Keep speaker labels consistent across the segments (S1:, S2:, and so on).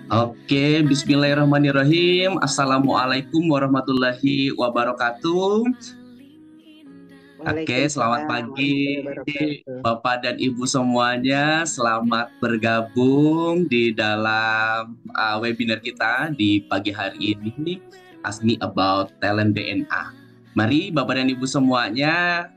S1: Oke, bismillahirrahmanirrahim. Assalamualaikum warahmatullahi wabarakatuh. Oke, selamat
S2: Waalaikumsalam warahmatullahi
S1: pagi
S2: wabarakatuh.
S1: Bapak dan Ibu semuanya. Selamat bergabung di dalam webinar kita di pagi hari ini, Ask Me About Talent DNA. Mari Bapak dan Ibu semuanya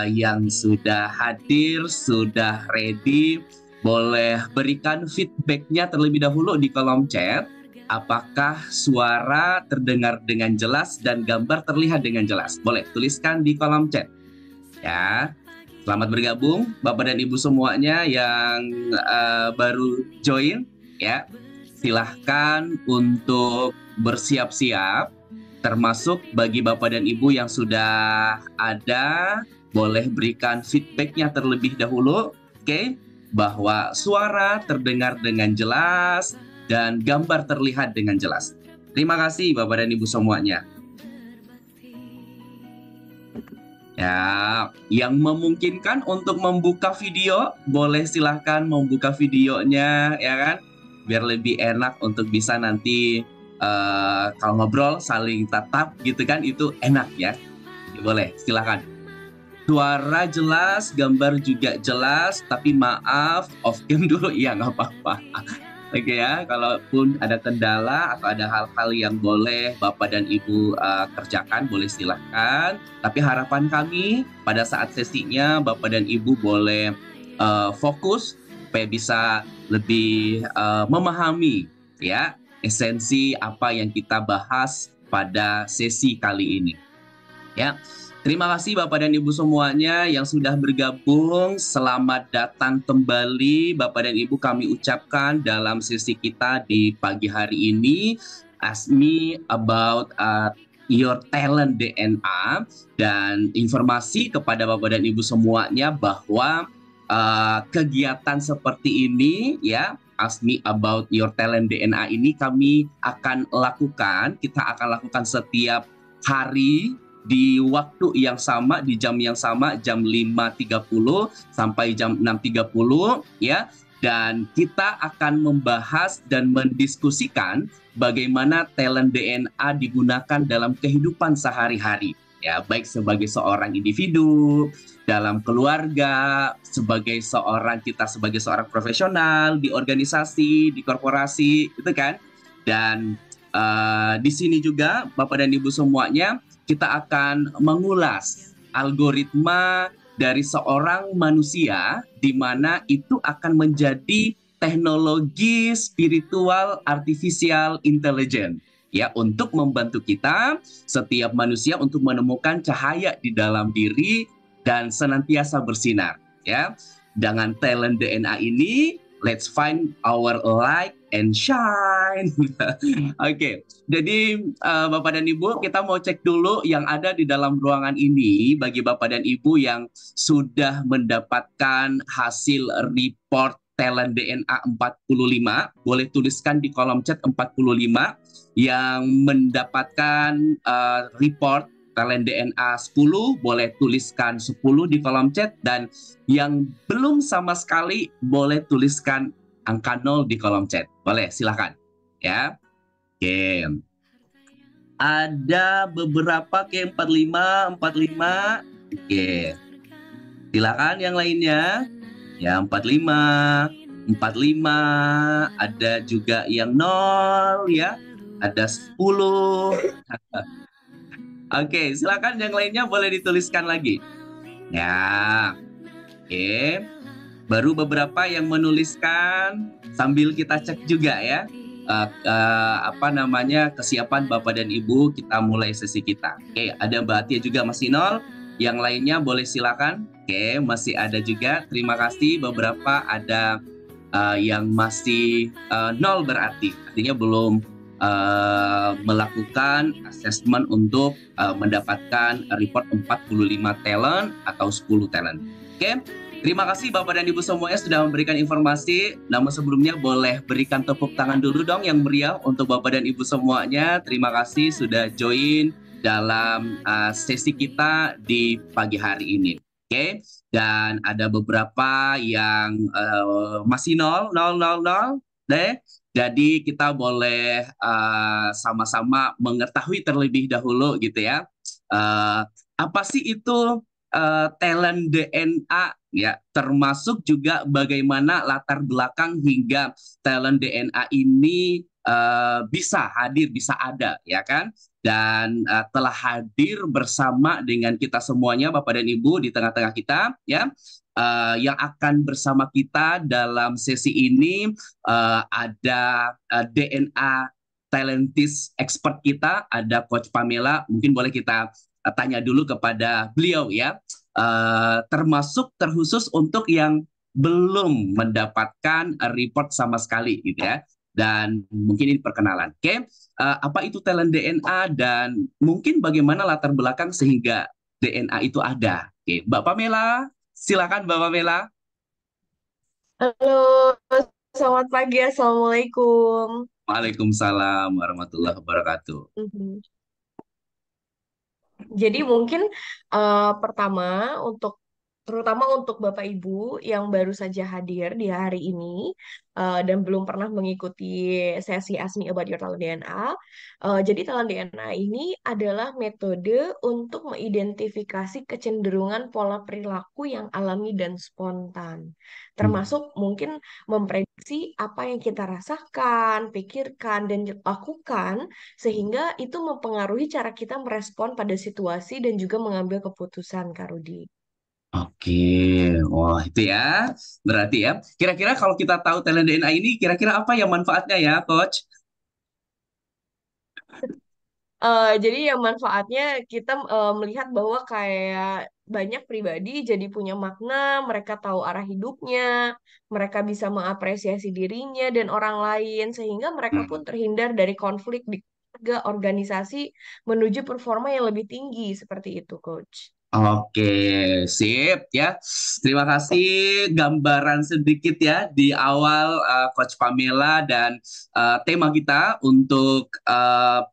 S1: yang sudah hadir, sudah ready, boleh berikan feedbacknya terlebih dahulu di kolom chat. Apakah suara terdengar dengan jelas dan gambar terlihat dengan jelas? Boleh tuliskan di kolom chat. Ya, selamat bergabung Bapak dan Ibu semuanya yang baru join. Ya, silahkan untuk bersiap-siap. Termasuk bagi Bapak dan Ibu yang sudah ada, boleh berikan feedbacknya terlebih dahulu. Oke, bahwa suara terdengar dengan jelas dan gambar terlihat dengan jelas. Terima kasih Bapak dan Ibu semuanya. Ya, yang memungkinkan untuk membuka video, boleh silahkan membuka videonya, ya kan? Biar lebih enak untuk bisa nanti kalau ngobrol saling tatap gitu kan, itu enak ya. Boleh, silahkan. Suara jelas, gambar juga jelas, tapi maaf, off cam dulu, ya nggak apa-apa. Oke ya, kalaupun ada kendala atau ada hal-hal yang boleh Bapak dan Ibu kerjakan, boleh silahkan. Tapi harapan kami pada saat sesinya Bapak dan Ibu boleh fokus supaya bisa lebih memahami ya esensi apa yang kita bahas pada sesi kali ini. Ya, terima kasih Bapak dan Ibu semuanya yang sudah bergabung. Selamat datang kembali Bapak dan Ibu, kami ucapkan dalam sesi kita di pagi hari ini. Ask me about your talent DNA, dan informasi kepada Bapak dan Ibu semuanya bahwa kegiatan seperti ini ya, Ask Me About Your Talent DNA ini kami akan lakukan, kita akan lakukan setiap hari di waktu yang sama, di jam yang sama, jam 5.30 sampai jam 6.30 ya. Dan kita akan membahas dan mendiskusikan bagaimana talent DNA digunakan dalam kehidupan sehari-hari. Ya, baik sebagai seorang individu, dalam keluarga, sebagai seorang profesional di organisasi, di korporasi, gitu kan. Dan di sini juga Bapak dan Ibu semuanya, kita akan mengulas algoritma dari seorang manusia di mana itu akan menjadi teknologi spiritual artificial intelligence ya, untuk membantu kita setiap manusia untuk menemukan cahaya di dalam diri dan senantiasa bersinar ya. Dengan talent DNA ini, let's find our light and shine. Oke, jadi Bapak dan Ibu, kita mau cek dulu yang ada di dalam ruangan ini. Bagi Bapak dan Ibu yang sudah mendapatkan hasil report talent DNA 45, boleh tuliskan di kolom chat 45. Yang mendapatkan report talent DNA 10, boleh tuliskan 10 di kolom chat. Dan yang belum sama sekali, boleh tuliskan angka 0 di kolom chat. Boleh, silakan. Ya. Oke. Ada beberapa ke 45, 45. Oke. Silakan yang lainnya. Ya, 45, 45. Ada juga yang 0 ya. Ada 10. Oke, silakan yang lainnya boleh dituliskan lagi. Ya. Oke. Baru beberapa yang menuliskan, sambil kita cek juga ya kesiapan Bapak dan Ibu, kita mulai sesi kita. Oke, ada Mbak Atia juga masih 0. Yang lainnya boleh silakan. Oke, masih ada juga. Terima kasih. Beberapa ada yang masih 0, berarti artinya belum melakukan assessment untuk mendapatkan report 45 talent atau 10 talent. Oke. Terima kasih Bapak dan Ibu semuanya sudah memberikan informasi. Namun sebelumnya boleh berikan tepuk tangan dulu dong yang meriah untuk Bapak dan Ibu semuanya. Terima kasih sudah join dalam sesi kita di pagi hari ini. Oke, dan ada beberapa yang masih 0, 0, 0, 0. deh. Jadi kita boleh sama-sama mengetahui terlebih dahulu gitu ya. Eh, apa sih itu talent DNA ya, termasuk juga bagaimana latar belakang hingga talent DNA ini bisa hadir, bisa ada ya kan? Dan telah hadir bersama dengan kita semuanya Bapak dan Ibu di tengah-tengah kita ya, yang akan bersama kita dalam sesi ini ada DNA talentis expert kita, ada Coach Pamela. Mungkin boleh kita tanya dulu kepada beliau ya, termasuk terkhusus untuk yang belum mendapatkan report sama sekali gitu ya. Dan mungkin ini perkenalan. Oke, apa itu talent DNA dan mungkin bagaimana latar belakang sehingga DNA itu ada. Oke, Mbak Pamela, silakan Mbak Pamela.
S2: Halo, selamat pagi, Assalamualaikum.
S1: Waalaikumsalam warahmatullahi wabarakatuh.
S2: Mhm. Jadi mungkin pertama untuk terutama untuk Bapak Ibu yang baru saja hadir di hari ini dan belum pernah mengikuti sesi Ask Me About Your Talent DNA. Jadi talent DNA ini adalah metode untuk mengidentifikasi kecenderungan pola perilaku yang alami dan spontan. Termasuk mungkin memprediksi apa yang kita rasakan, pikirkan, dan lakukan sehingga itu mempengaruhi cara kita merespon pada situasi dan juga mengambil keputusan, Kak Rudi.
S1: Oke, wah itu ya. Berarti ya, kira-kira kalau kita tahu talent DNA ini, kira-kira apa ya manfaatnya ya, Coach?
S2: Jadi yang manfaatnya kita melihat bahwa kayak banyak pribadi jadi punya makna, mereka tahu arah hidupnya, mereka bisa mengapresiasi dirinya dan orang lain, sehingga mereka pun
S1: Hmm.
S2: terhindar dari konflik di keluarga, organisasi, menuju performa yang lebih tinggi, seperti itu, Coach.
S1: Oke, sip ya. Terima kasih gambaran sedikit ya di awal Coach Pamela dan tema kita untuk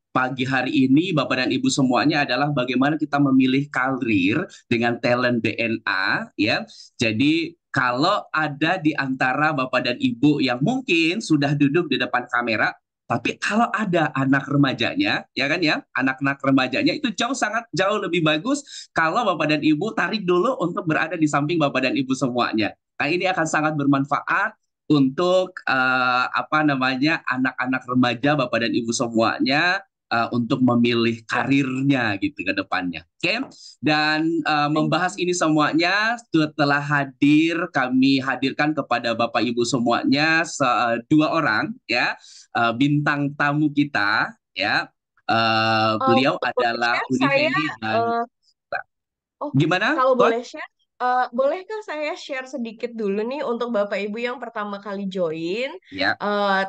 S1: pagi hari ini Bapak dan Ibu semuanya adalah bagaimana kita memilih karir dengan talent DNA ya. Jadi kalau ada di antara Bapak dan Ibu yang mungkin sudah duduk di depan kamera, tapi kalau ada anak remajanya, ya kan ya, anak-anak remajanya itu sangat jauh lebih bagus kalau Bapak dan Ibu tarik dulu untuk berada di samping Bapak dan Ibu semuanya. Nah, ini akan sangat bermanfaat untuk apa namanya anak-anak remaja Bapak dan Ibu semuanya untuk memilih karirnya gitu ke depannya. Oke. Dan
S2: Thank
S1: membahas
S2: you.
S1: ini semuanya setelah hadir kami hadirkan kepada Bapak Ibu semuanya dua orang ya, bintang tamu kita ya. Beliau
S2: Boleh
S1: adalah
S2: share saya
S1: Unifeni dan
S2: eh, oh,
S1: gimana,
S2: kalau
S1: Coach?
S2: boleh share, bolehkah saya share sedikit dulu nih untuk Bapak Ibu yang pertama kali join?
S1: Ya,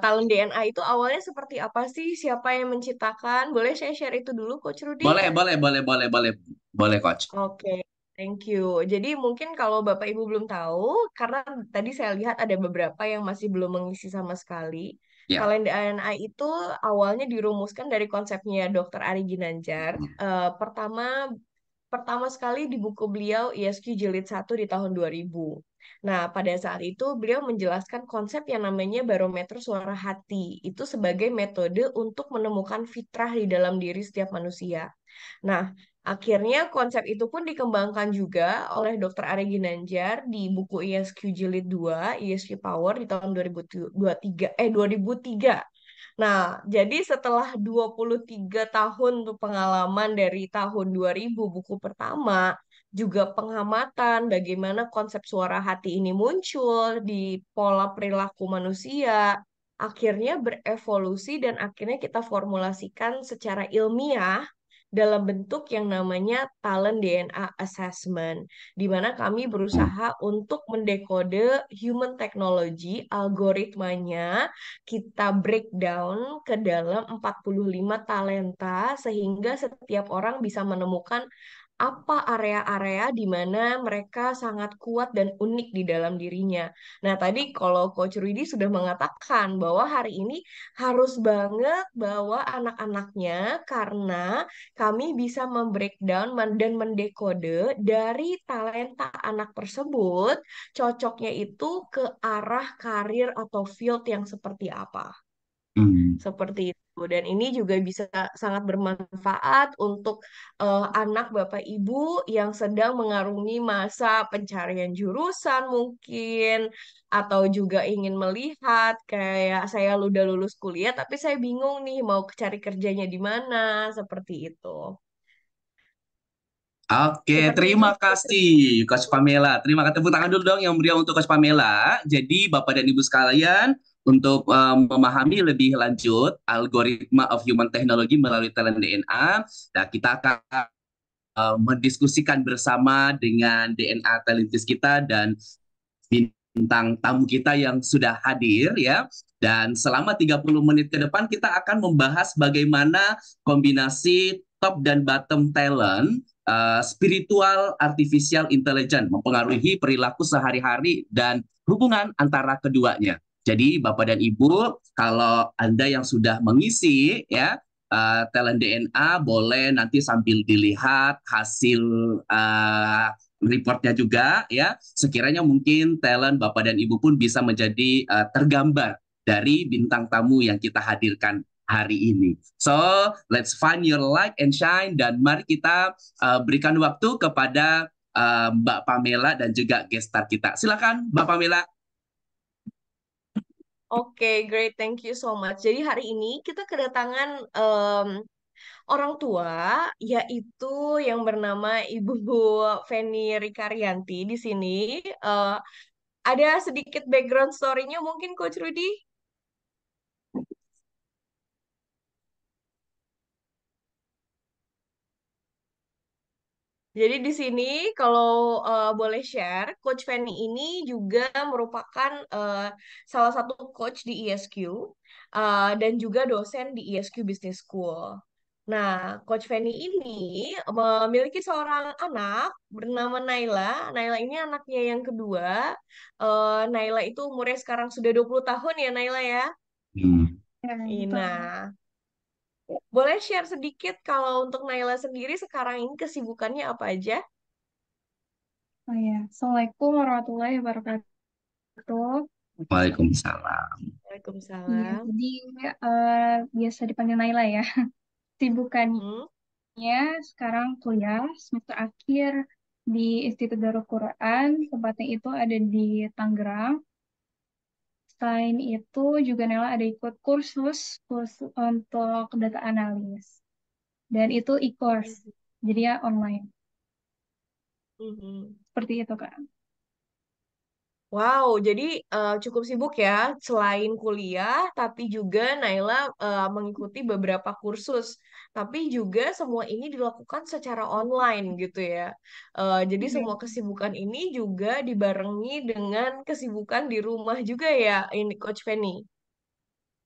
S2: Talent DNA itu awalnya seperti apa sih? Siapa yang menciptakan? Boleh saya share itu dulu, Coach Rudy?
S1: boleh, boleh, boleh, boleh, boleh, boleh, Coach.
S2: Oke, thank you. Jadi mungkin kalau Bapak Ibu belum tahu, karena tadi saya lihat ada beberapa yang masih belum mengisi sama sekali.
S1: Ya.
S2: Talent DNA itu awalnya dirumuskan dari konsepnya Dr. Ari Ginanjar. Pertama Pertama sekali di buku beliau ISQ Jilid 1 di tahun 2000. Nah, pada saat itu beliau menjelaskan konsep yang namanya barometer suara hati. Itu sebagai metode untuk menemukan fitrah di dalam diri setiap manusia. Nah, akhirnya konsep itu pun dikembangkan juga oleh Dr. Ari Ginanjar di buku ISQ Jilid 2, ISQ Power di tahun 2003. Nah, jadi setelah 23 tahun tuh pengalaman dari tahun 2000 buku pertama, juga pengamatan bagaimana konsep suara hati ini muncul di pola perilaku manusia, akhirnya berevolusi dan akhirnya kita formulasikan secara ilmiah dalam bentuk yang namanya talent DNA assessment, di mana kami berusaha untuk mendekode human technology, algoritmanya, kita breakdown ke dalam 45 talenta sehingga setiap orang bisa menemukan apa area-area di mana mereka sangat kuat dan unik di dalam dirinya. Nah, tadi kalau Coach Rudy sudah mengatakan bahwa hari ini harus banget bawa anak-anaknya karena kami bisa membreakdown dan mendekode dari talenta anak tersebut, cocoknya itu ke arah karir atau field yang seperti apa.
S1: Hmm.
S2: Seperti itu. Dan ini juga bisa sangat bermanfaat untuk anak Bapak Ibu yang sedang mengarungi masa pencarian jurusan mungkin, atau juga ingin melihat kayak saya udah lulus kuliah tapi saya bingung nih mau cari kerjanya di mana, seperti itu.
S1: Oke,
S2: Seperti itu.
S1: terima kasih Coach Pamela. Terima kasih, tepuk tangan dulu dong yang meriah untuk Coach Pamela. Jadi Bapak dan Ibu sekalian, untuk memahami lebih lanjut algoritma of human technology melalui talent DNA, nah kita akan mendiskusikan bersama dengan DNA talentis kita dan bintang tamu kita yang sudah hadir ya. Dan selama 30 menit ke depan kita akan membahas bagaimana kombinasi top dan bottom talent spiritual artificial intelligence mempengaruhi perilaku sehari-hari dan hubungan antara keduanya. Jadi Bapak dan Ibu, kalau Anda yang sudah mengisi ya talent DNA boleh nanti sambil dilihat hasil reportnya juga ya. Sekiranya mungkin talent Bapak dan Ibu pun bisa menjadi tergambar dari bintang tamu yang kita hadirkan hari ini. So, let's find your light and shine dan mari kita berikan waktu kepada Mbak Pamela dan juga guest star kita. Silakan Mbak Pamela.
S2: Oke, great. Thank you so much. Jadi hari ini kita kedatangan orang tua, yaitu yang bernama Ibu Feni Rikarianti di sini. Eh, ada sedikit background story-nya mungkin Coach Rudy? Jadi di sini kalau boleh share, Coach Feni ini juga merupakan salah satu coach di ESQ dan juga dosen di ESQ Business School. Nah, Coach Feni ini memiliki seorang anak bernama Naila. Naila ini anaknya yang kedua. Naila itu umurnya sekarang sudah 20 tahun ya Naila ya.
S3: Ya, betul.
S2: Nah, boleh share sedikit kalau untuk Naila sendiri sekarang ini kesibukannya apa aja?
S3: Oh ya, Assalamualaikum warahmatullahi wabarakatuh.
S1: Waalaikumsalam.
S3: Iya,
S2: Waalaikumsalam.
S3: jadi eh, biasa dipanggil Naila ya. Sibukannya
S2: Hmm.
S3: sekarang kuliah semester akhir di Institut Darul Quran, tempatnya itu ada di Tangerang. Selain itu juga Naila ada ikut kursus untuk data analis. Dan itu e-course, jadi ya online.
S2: Mhm.
S3: Seperti itu, Kak.
S2: Wow, jadi cukup sibuk ya. Selain kuliah, tapi juga Naila mengikuti beberapa kursus. Tapi juga semua ini dilakukan secara online gitu ya. Jadi
S3: Iya,
S2: semua kesibukan ini juga dibarengi dengan kesibukan di rumah juga ya, ini Coach Penny.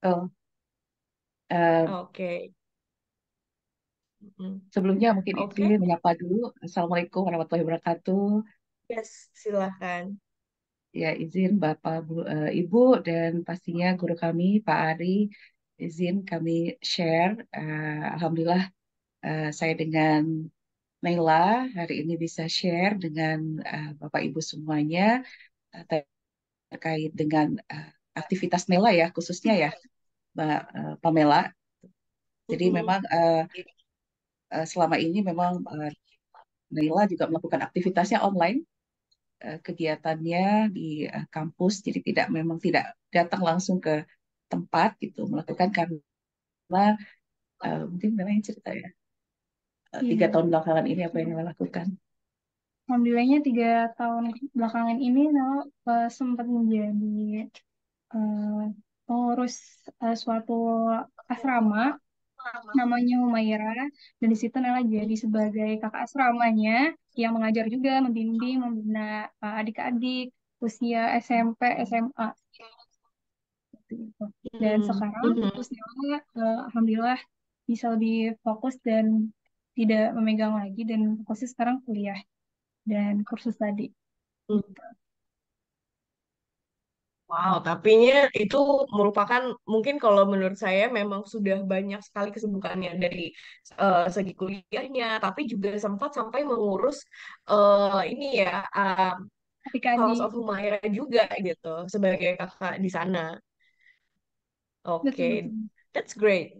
S4: Oh, eh,
S2: Oke. Mhm.
S4: sebelumnya mungkin
S2: Oke,
S4: izin menyapa dulu. Assalamualaikum warahmatullahi wabarakatuh.
S2: yes, silahkan.
S4: Ya, izin Bapak, Ibu, dan pastinya guru kami, Pak Ari, izin kami share. Alhamdulillah, saya dengan Naila hari ini bisa share dengan Bapak Ibu semuanya eh, terkait dengan aktivitas Naila ya, khususnya ya, Mbak Pamela. Jadi
S2: Mhm.
S4: memang selama ini memang Naila juga melakukan aktivitasnya online, kegiatannya di kampus, jadi memang tidak datang langsung ke tempat gitu melakukan karena mungkin memang yang cerita ya 3 tahun
S3: iya.
S4: belakangan ini apa yang Naila lakukan.
S3: Alhamdulillahnya 3 tahun belakangan ini Nala sempat menjadi eh, pengurus suatu asrama namanya Humaira, dan di situ Nala jadi sebagai kakak asramanya yang mengajar juga, membimbing, membina adik-adik usia SMP, SMA seperti itu. Dan
S2: Mhm.
S3: sekarang
S2: Mhm.
S3: fokus Nala alhamdulillah bisa lebih fokus dan tidak memegang lagi dan fokus sekarang kuliah dan kursus tadi.
S2: Hmm. Wow, tapinya itu merupakan mungkin kalau menurut saya memang sudah banyak sekali kesibukannya dari segi kuliahnya, tapi juga sempat sampai mengurus ini ya House
S3: Adik-adik,
S2: of Humaira juga gitu sebagai kakak di sana. Oke,
S3: betul-betul.
S2: that's great.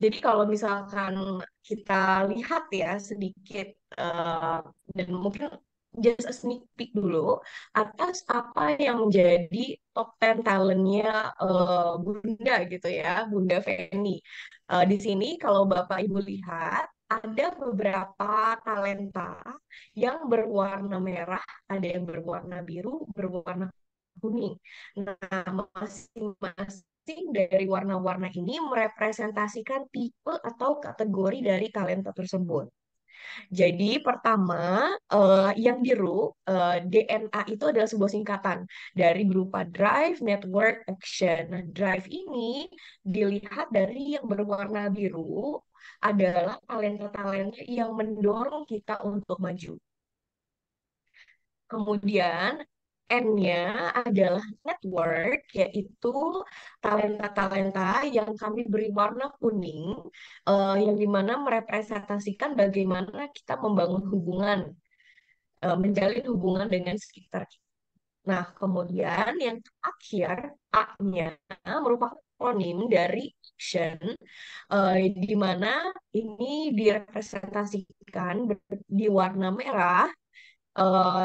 S2: Jadi kalau misalkan kita lihat ya sedikit eh, dan mungkin just a sneak peek dulu atas apa yang menjadi top 10 talentnya Bunda gitu ya, Bunda Feni. Di sini kalau Bapak Ibu lihat ada beberapa talenta yang berwarna merah, ada yang berwarna biru, berwarna kuning. Nah, masing-masing dari warna-warna ini merepresentasikan tipe atau kategori dari talenta tersebut. Jadi pertama, yang biru, DNA itu adalah sebuah singkatan dari berupa drive, network, action. Nah, drive ini dilihat dari yang berwarna biru adalah talenta-talenta yang mendorong kita untuk maju. Kemudian N-nya adalah network, yaitu talenta-talenta yang kami beri warna kuning, yang dimana merepresentasikan bagaimana kita membangun hubungan, menjalin hubungan dengan sekitar kita. Nah, kemudian yang terakhir, A-nya merupakan akronim dari action, di mana ini direpresentasikan di warna merah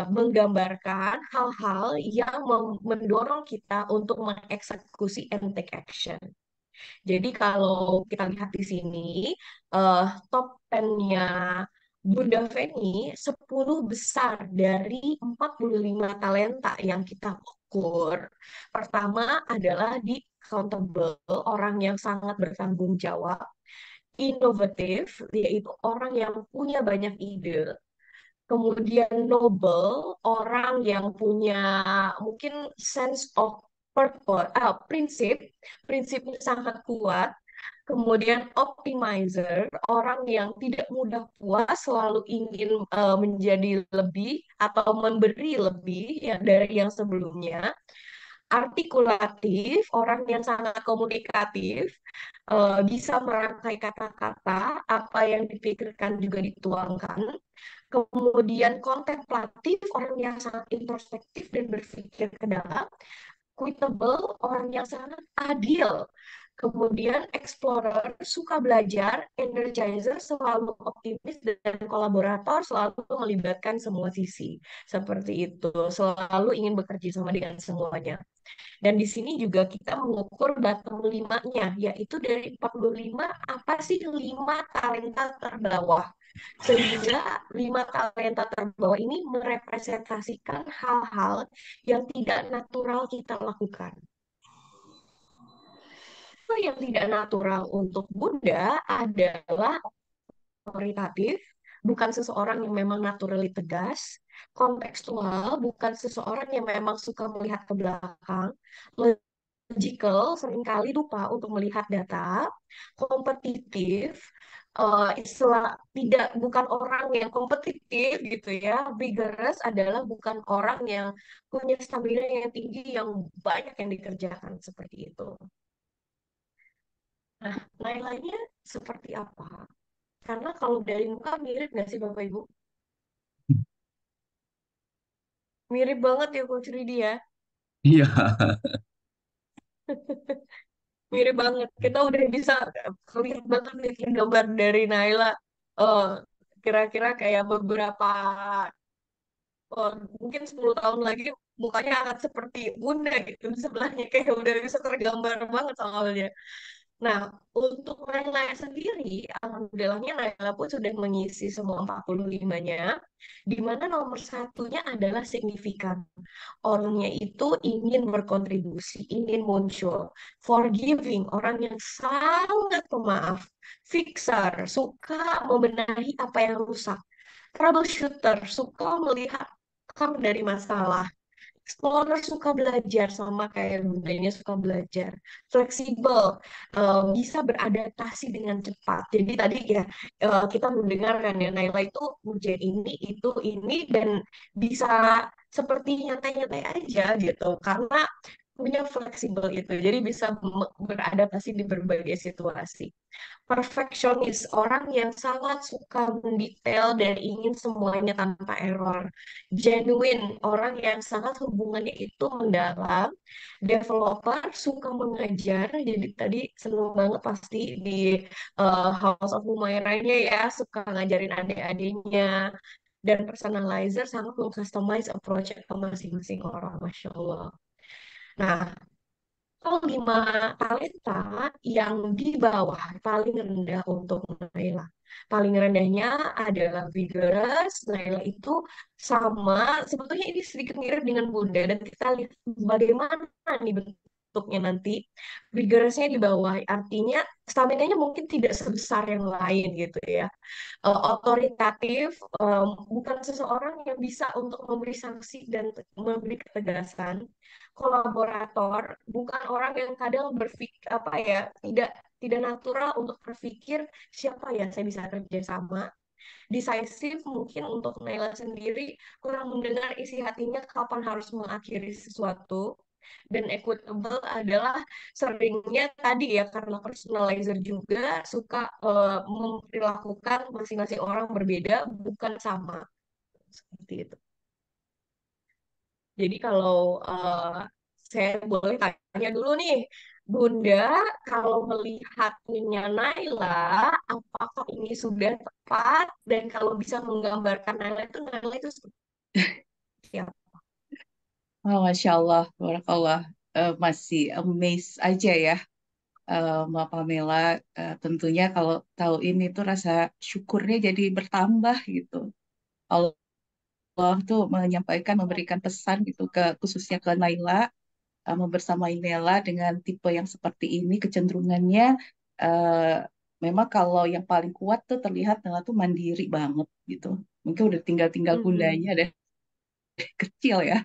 S2: menggambarkan hal-hal yang mendorong kita untuk mengeksekusi and take action. Jadi kalau kita lihat di sini, top 10-nya Bunda Feni 10 besar dari 45 talenta yang kita ukur. Pertama adalah di accountable, orang yang sangat bertanggung jawab, inovatif, yaitu orang yang punya banyak ide, kemudian noble, orang yang punya mungkin sense of purpose, prinsipnya sangat kuat. Kemudian optimizer, orang yang tidak mudah puas, selalu ingin menjadi lebih atau memberi lebih ya, dari yang sebelumnya. Artikulatif, orang yang sangat komunikatif, bisa merangkai kata-kata, apa yang dipikirkan juga dituangkan. Kemudian kontemplatif, orang yang sangat introspektif dan berpikir ke dalam. Quotable, orang yang sangat adil. Kemudian explorer, suka belajar. Energizer, selalu optimis dan kolaborator, selalu melibatkan semua sisi. Seperti itu, selalu ingin bekerja sama dengan semuanya. Dan di sini juga kita mengukur bottom 5-nya, yaitu dari 45 apa sih 5 talenta terbawah. Sehingga 5 talenta terbawah ini merepresentasikan hal-hal yang tidak natural kita lakukan. Hal yang tidak natural untuk Bunda adalah otoritatif, bukan seseorang yang memang naturally tegas, kontekstual, bukan seseorang yang memang suka melihat ke belakang, logical, seringkali lupa untuk melihat data, kompetitif, istilah tidak bukan orang yang kompetitif gitu ya, vigorous adalah bukan orang yang punya stamina yang tinggi yang banyak yang dikerjakan seperti itu. Nah, lain-lainnya seperti apa? Karena kalau dari muka mirip nggak sih Bapak Ibu? Mirip banget ya Coach Ridi ya.
S1: Iya.
S2: Mirip banget. Kita udah bisa lihat banget nih gambar dari Naila. Eh, kira-kira kayak beberapa, mungkin 10 tahun lagi mukanya akan seperti Bunda gitu. Di sebelahnya kayak udah bisa tergambar banget soalnya. Nah, untuk Naila sendiri, alhamdulillahnya Naila pun sudah mengisi semua 45-nya, di mana nomor satunya adalah signifikan. Orangnya itu ingin berkontribusi, ingin muncul. Forgiving, orang yang sangat pemaaf. Fixer, suka membenahi apa yang rusak. Troubleshooter, suka melihat akar dari masalah. explorer, suka belajar sama kayak bundanya suka belajar, fleksibel, bisa beradaptasi dengan cepat. Jadi tadi ya kita mendengar kan ya Naila itu ujian ini dan bisa seperti nyantai-nyantai aja gitu karena punya fleksibel itu. Jadi bisa beradaptasi di berbagai situasi. Perfeksionis, orang yang sangat suka mendetail dan ingin semuanya tanpa error. Genuine, orang yang sangat hubungannya itu mendalam. Developer, suka mengajar. Jadi tadi seneng banget pasti di House of Humairah-nya ya, suka ngajarin adik-adiknya. Dan personalizer sangat mengcustomize approach ke masing-masing orang, Masya Allah. Nah, kalau lima talenta yang di bawah paling rendah untuk Naila. Paling rendahnya adalah vigorous. Naila itu sama, sebetulnya ini sedikit mirip dengan Bunda. Dan kita lihat bagaimana nih bentuknya nanti. Vigorousnya di bawah, artinya stamina-nya mungkin tidak sebesar yang lain gitu ya. Otoritatif, bukan seseorang yang bisa untuk memberi sanksi dan memberi ketegasan. Kolaborator, bukan orang yang kadang berpikir apa ya, tidak natural untuk berpikir siapa ya saya bisa kerja sama. Decisive mungkin untuk Naila sendiri kurang mendengar isi hatinya kapan harus mengakhiri sesuatu. Dan equitable adalah seringnya tadi ya karena personalizer juga suka memperlakukan masing-masing orang berbeda bukan sama seperti itu. Jadi kalau saya boleh tanya dulu nih, Bunda, kalau melihat Nyonya Naila, apakah ini sudah tepat? Dan kalau bisa menggambarkan Naila itu seperti apa?
S4: Oh, Masya Allah, Barakallah. Masih amazed aja ya, Mbak Pamela. Tentunya kalau tahu ini tuh rasa syukurnya jadi bertambah gitu. Allah tuh menyampaikan, memberikan pesan gitu ke khususnya ke Naila, membersamai Naila dengan tipe yang seperti ini, kecenderungannya eh, memang kalau yang paling kuat tuh terlihat Naila tuh mandiri banget gitu. Mungkin udah tinggal-tinggal bundanya
S2: Mhm.
S4: deh kecil ya,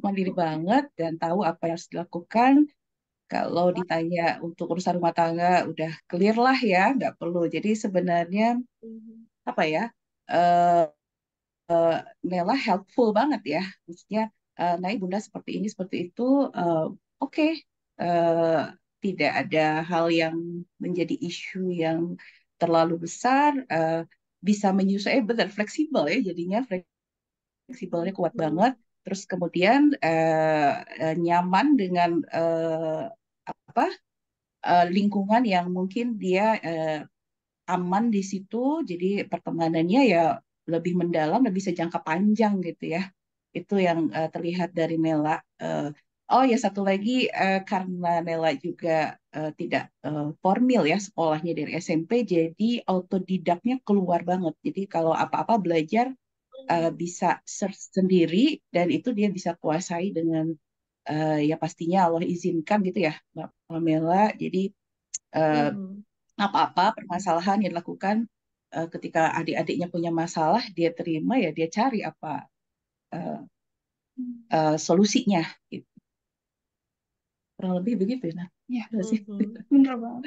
S4: mandiri banget dan tahu apa yang harus dilakukan. Kalau ditanya untuk urusan rumah tangga udah clear lah ya, nggak perlu. Jadi sebenarnya
S2: Mhm.
S4: apa ya? eh, Nela helpful banget ya. Maksudnya naik bunda seperti ini seperti itu, eh, oke. Eh, Tidak ada hal yang menjadi isu yang terlalu besar. Bisa menyesuaikan, benar fleksibel ya jadinya fleksibelnya kuat
S2: Mhm.
S4: banget. Terus kemudian nyaman dengan apa lingkungan yang mungkin dia aman di situ, jadi pertemanannya ya lebih mendalam, lebih sejangka panjang gitu ya. Itu yang terlihat dari Nela. Eh, oh ya satu lagi, karena Nela juga tidak formil ya sekolahnya dari SMP, jadi autodidaknya keluar banget. Jadi kalau apa-apa belajar bisa search sendiri dan itu dia bisa kuasai dengan ya pastinya Allah izinkan gitu ya Mbak Pamela. Jadi eh,
S2: Mhm.
S4: apa-apa permasalahan yang dilakukan ketika adik-adiknya punya masalah, dia terima ya dia cari apa eh,
S3: Hmm.
S4: solusinya. Gitu. Kurang lebih begitu ya, nah.
S3: Ya,
S4: Iya sih.
S2: Mhm.
S3: bener banget.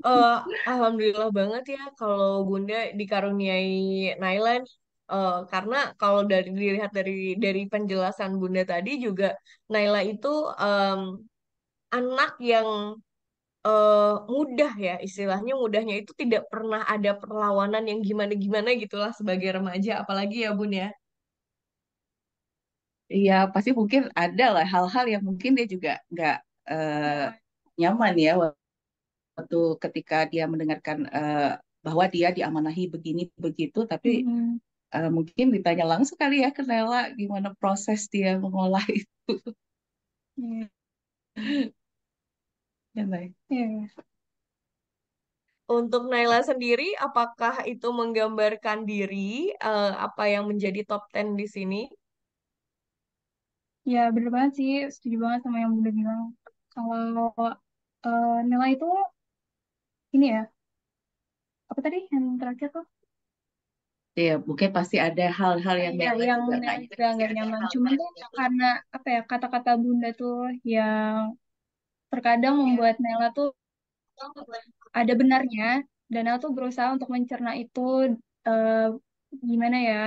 S2: Eh, Alhamdulillah banget ya kalau Bunda dikaruniai Naila nih. Karena kalau dilihat dari penjelasan Bunda tadi juga Naila itu em, anak yang mudah ya istilahnya mudahnya itu tidak pernah ada perlawanan yang gimana-gimana gitulah sebagai remaja apalagi ya Bun ya.
S4: Iya pasti mungkin ada lah hal-hal yang mungkin dia juga nggak eh, nyaman ya waktu ketika dia mendengarkan bahwa dia diamanahi begini begitu, tapi
S3: Mm-mm.
S4: mungkin ditanya langsung kali ya ke Nela gimana proses dia mengolah itu.
S3: Iya,
S4: Ya, baik.
S3: iya.
S2: Untuk Naila sendiri apakah itu menggambarkan diri apa yang menjadi top 10 di sini?
S3: Ya, bener banget sih. Setuju banget sama yang Bunda bilang. Kalau Nela itu ini ya, apa tadi yang terakhir tuh?
S4: Ya, mungkin pasti ada hal-hal yang
S3: Ya,
S4: Nela
S3: yang
S4: juga nggak
S3: Nela juga nggak nyaman. Cuman tuh karena apa ya, kata-kata Bunda tuh yang terkadang membuat Nela tuh ada benarnya, dan Nela tuh berusaha untuk mencerna itu, eh, gimana ya,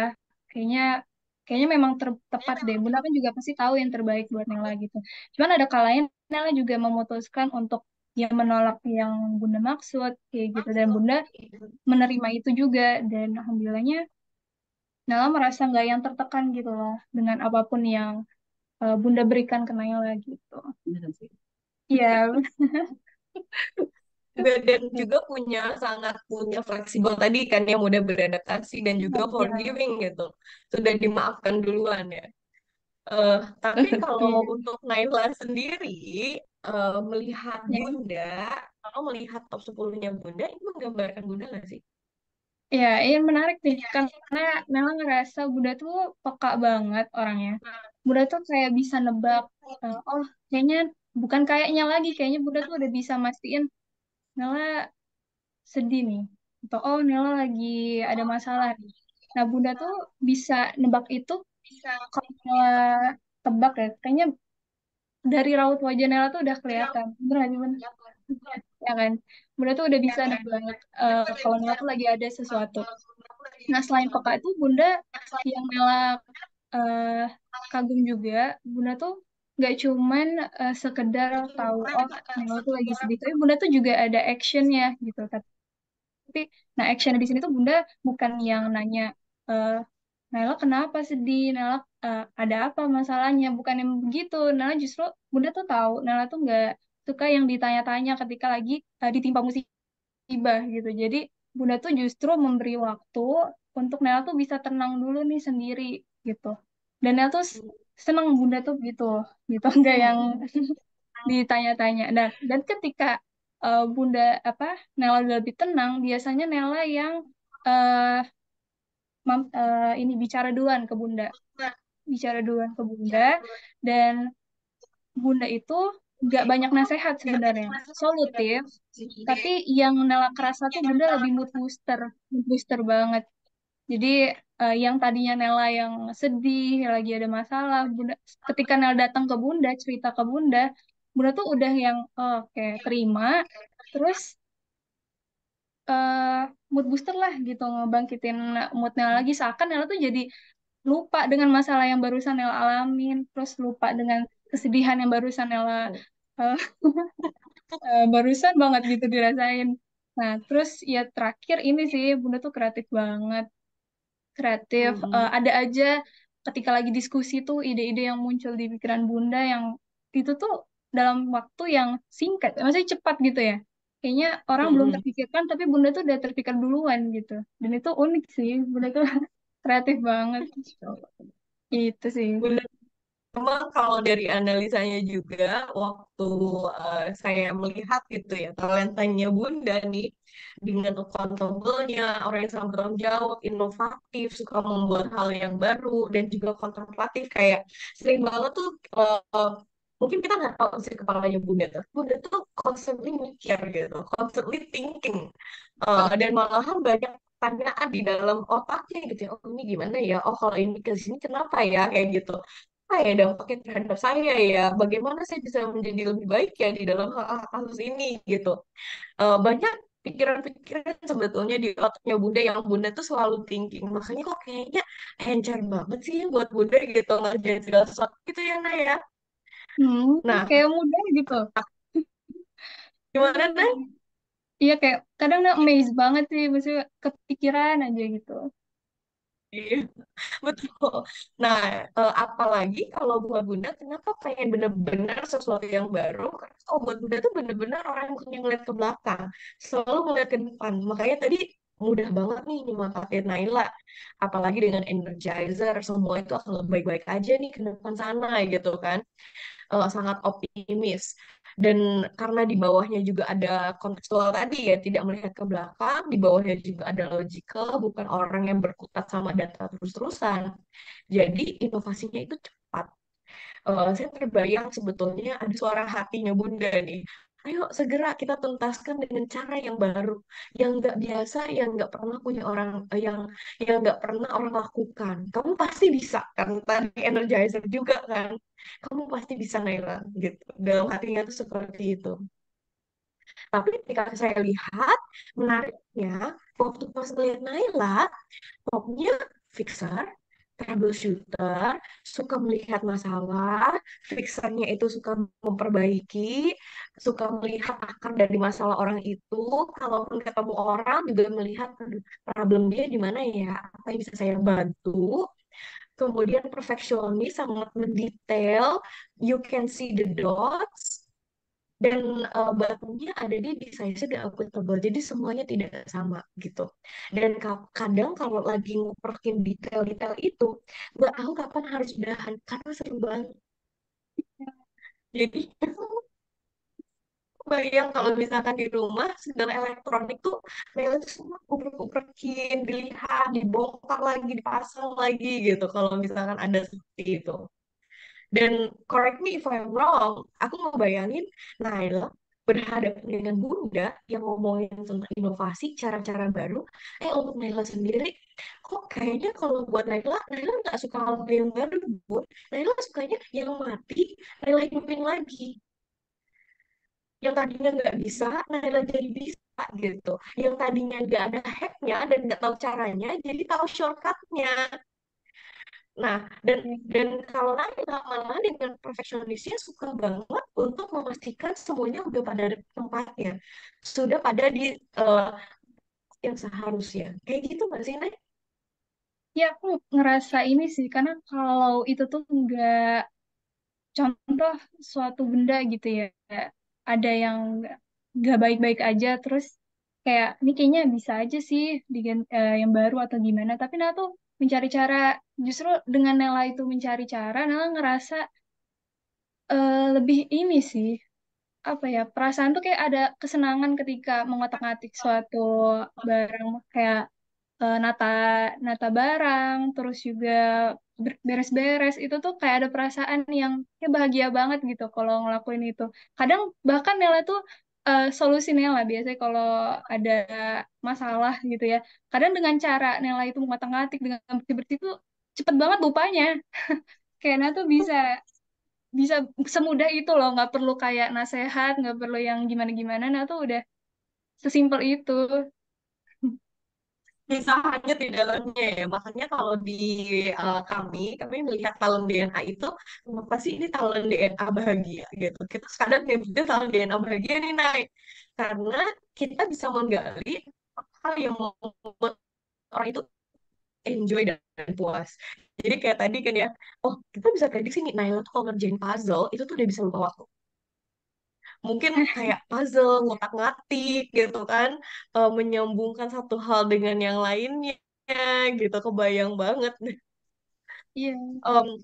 S3: kayaknya kayaknya memang tepat deh. Bunda kan juga pasti tahu yang terbaik buat Nela gitu. Cuman ada kalanya Nela juga memutuskan untuk ya menolak yang Bunda maksud kayak gitu, dan Bunda menerima itu juga, dan alhamdulillahnya Nala merasa nggak yang tertekan gitu loh dengan apapun yang Bunda berikan ke Naila gitu.
S4: Bener sih.
S3: Iya,
S2: Dan juga sangat punya fleksibel tadi kan, yang mudah beradaptasi dan juga
S3: iya,
S2: forgiving gitu. Sudah dimaafkan duluan ya. Tapi kalau
S3: iya,
S2: untuk Naila sendiri, melihat
S3: iya.
S2: Bunda, kalau melihat top 10-nya Bunda, ini menggambarkan Bunda nggak sih?
S3: Ya, ini menarik nih karena Nela ngerasa Bunda tuh peka banget orangnya. Bunda tuh kayak bisa nebak, oh kayaknya bukan kayaknya lagi, kayaknya Bunda tuh udah bisa mastiin Nela sedih nih, atau oh Nela lagi ada masalah nih. Nah Bunda tuh bisa nebak itu, kalau Nela tebak ya, kayaknya dari raut wajah Nela tuh udah kelihatan. Bener gak sih, Bun? Ya kan? Bunda tuh udah bisa nebak kalau Nela tuh lagi ada sesuatu. Nah, selain peka itu, Bunda yang Nela eh, kagum juga, Bunda tuh nggak cuman sekedar tahu, oh Nela tuh lagi sedih, tapi Bunda tuh juga ada actionnya gitu. Tapi, nah action di sini tuh Bunda bukan yang nanya, eh, Nela kenapa sedih, Nela ada apa masalahnya, bukan yang begitu. Nela justru Bunda tuh tahu, Nela tuh nggak suka yang ditanya-tanya ketika lagi ditimpa musibah gitu. Jadi Bunda tuh justru memberi waktu untuk Nela tuh bisa tenang dulu nih sendiri gitu. Dan Nela tuh seneng Bunda tuh gitu enggak yang ditanya-tanya. Dan ketika Bunda apa Nela udah lebih tenang, biasanya Nela yang eh, ini bicara duluan ke Bunda, bicara duluan ke Bunda, dan Bunda itu nggak banyak nasehat sebenarnya, solutif, tapi yang Nela kerasa tuh Bunda lebih mood booster banget. Jadi yang tadinya Nela yang sedih, lagi ada masalah, Bunda, ketika Nela datang ke Bunda, cerita ke Bunda, Bunda tuh udah yang "Oh, oke terima, terus eh, mood booster lah gitu, ngebangkitin mood Nela lagi, seakan Nela tuh jadi lupa dengan masalah yang barusan Nela alamin, terus lupa dengan kesedihan yang barusan Nela eh, barusan banget gitu dirasain. Nah, terus ya terakhir ini sih Bunda tuh kreatif banget, kreatif.
S2: Mm-mm.
S3: Ada aja ketika lagi diskusi tuh ide-ide yang muncul di pikiran Bunda yang itu tuh dalam waktu yang singkat, maksudnya cepat gitu ya. Kayaknya orang belum
S2: Mm-mm.
S3: terpikirkan, tapi Bunda tuh udah terpikir duluan gitu. Dan itu unik sih, Bunda tuh kreatif banget. Itu sih.
S2: Bunda, memang kalau dari analisanya juga, waktu saya melihat gitu ya, talentanya Bunda nih, dengan akuntabelnya, orang yang sangat bertanggung jawab, inovatif, suka membuat hal yang baru, dan juga kontemplatif, kayak sering banget tuh, mungkin kita nggak tahu sih kepalanya Bunda tuh. Bunda tuh constantly mikir gitu, constantly thinking. Dan malahan banyak pertanyaan di dalam otaknya gitu ya, oh ini gimana ya, oh kalau ini ke sini kenapa ya, kayak gitu, apa ya dampaknya terhadap saya ya, bagaimana saya bisa menjadi lebih baik ya di dalam kasus ini gitu. Banyak pikiran-pikiran sebetulnya di otaknya Bunda, yang Bunda tuh selalu thinking, makanya kok kayaknya encer banget sih buat Bunda gitu ngerjain segala sesuatu gitu ya Naya. Nah,
S3: Kayak mudah gitu.
S2: gimana Nay?
S3: Iya kayak kadang amazed banget sih, maksudnya kepikiran aja gitu.
S2: Iya, betul. Nah, apalagi kalau buat Bunda, kenapa pengen bener-bener sesuatu yang baru? Karena kalau buat Bunda tuh bener-bener orang yang bukan yang ngeliat ke belakang, selalu ngeliat ke depan. Makanya tadi mudah banget nih nyemangatin Naila. Apalagi dengan Energizer, semua itu akan lebih baik-baik aja nih ke depan sana gitu kan. Sangat optimis. Dan karena di bawahnya juga ada kontekstual tadi ya, tidak melihat ke belakang, di bawahnya juga ada logical, bukan orang yang berkutat sama data terus-terusan. Jadi inovasinya itu cepat. Saya terbayang sebetulnya ada suara hatinya Bunda nih. ayo segera kita tuntaskan dengan cara yang baru, yang nggak biasa, yang nggak pernah punya orang, yang nggak pernah orang lakukan. Kamu pasti bisa kan, tadi energizer juga kan, kamu pasti bisa Naila gitu. Dalam hatinya tuh seperti itu. Tapi ketika saya lihat, menariknya, waktu pas lihat Naila, Popnya fixer, troubleshooter, suka melihat masalah, fixernya itu suka memperbaiki, suka melihat akar dari masalah orang itu. Kalaupun ketemu orang juga melihat, "Aduh, problem dia di mana ya, apa yang bisa saya bantu." Kemudian perfeksionis, sangat mendetail, you can see the dots, dan batunya ada di size dan aku tebal, jadi semuanya tidak sama gitu. Dan kadang kalau lagi nguperkin detail-detail itu nggak tahu kapan harus udahan karena seru banget. Jadi bayang kalau misalkan di rumah segala elektronik tuh Nela tuh semua uprek-uprekin, dilihat, dibongkar lagi, dipasang lagi gitu kalau misalkan ada seperti itu. Dan correct me if I'm wrong, aku ngebayangin Naila berhadapan dengan Bunda yang ngomongin tentang inovasi, cara-cara baru. Untuk Naila sendiri, kok kayaknya kalau buat Naila, Naila nggak suka hal yang baru, Bu. Naila sukanya yang mati, Naila hidupin lagi. Yang tadinya nggak bisa, Naila jadi bisa gitu. Yang tadinya nggak ada hacknya dan nggak tahu caranya, jadi tahu shortcutnya. Nah, dan kalau Naila malah dengan perfeksionisnya suka banget untuk memastikan semuanya udah pada tempatnya, sudah pada di yang seharusnya. Kayak gitu nggak sih, Nay?
S3: Ya, aku ngerasa ini sih, karena kalau itu tuh nggak, contoh suatu benda gitu ya, ada yang nggak baik-baik aja, terus kayak, ini kayaknya bisa aja sih yang baru atau gimana, tapi Nela tuh mencari cara, justru dengan Nela itu mencari cara, Nela ngerasa lebih ini sih, apa ya, perasaan tuh kayak ada kesenangan ketika mengotak-atik suatu barang, kayak nata nata barang, terus juga beres-beres itu tuh kayak ada perasaan yang kayak bahagia banget gitu kalau ngelakuin itu. Kadang bahkan Nela tuh solusi Nela biasanya kalau ada masalah gitu ya. Kadang dengan cara Nela itu mengotak-atik dengan bersih-bersih itu cepet banget lupanya. Kayak Nela tuh bisa bisa semudah itu loh, nggak perlu kayak nasehat, nggak perlu yang gimana-gimana, Nela tuh udah sesimpel itu.
S2: Bisa hanya di dalamnya ya. Makanya kalau di kami melihat talent DNA itu, kenapa sih ini talent DNA bahagia gitu. Kita kadang nyebutnya talent DNA bahagia nih, naik. Karena kita bisa menggali hal yang membuat orang itu enjoy dan puas. Jadi kayak tadi kan ya, oh kita bisa prediksi nih, Naila tuh kalau ngerjain puzzle, itu tuh udah bisa lupa waktu. Mungkin kayak puzzle, ngotak-ngatik gitu kan, menyambungkan satu hal dengan yang lainnya gitu, kebayang banget.
S3: Iya.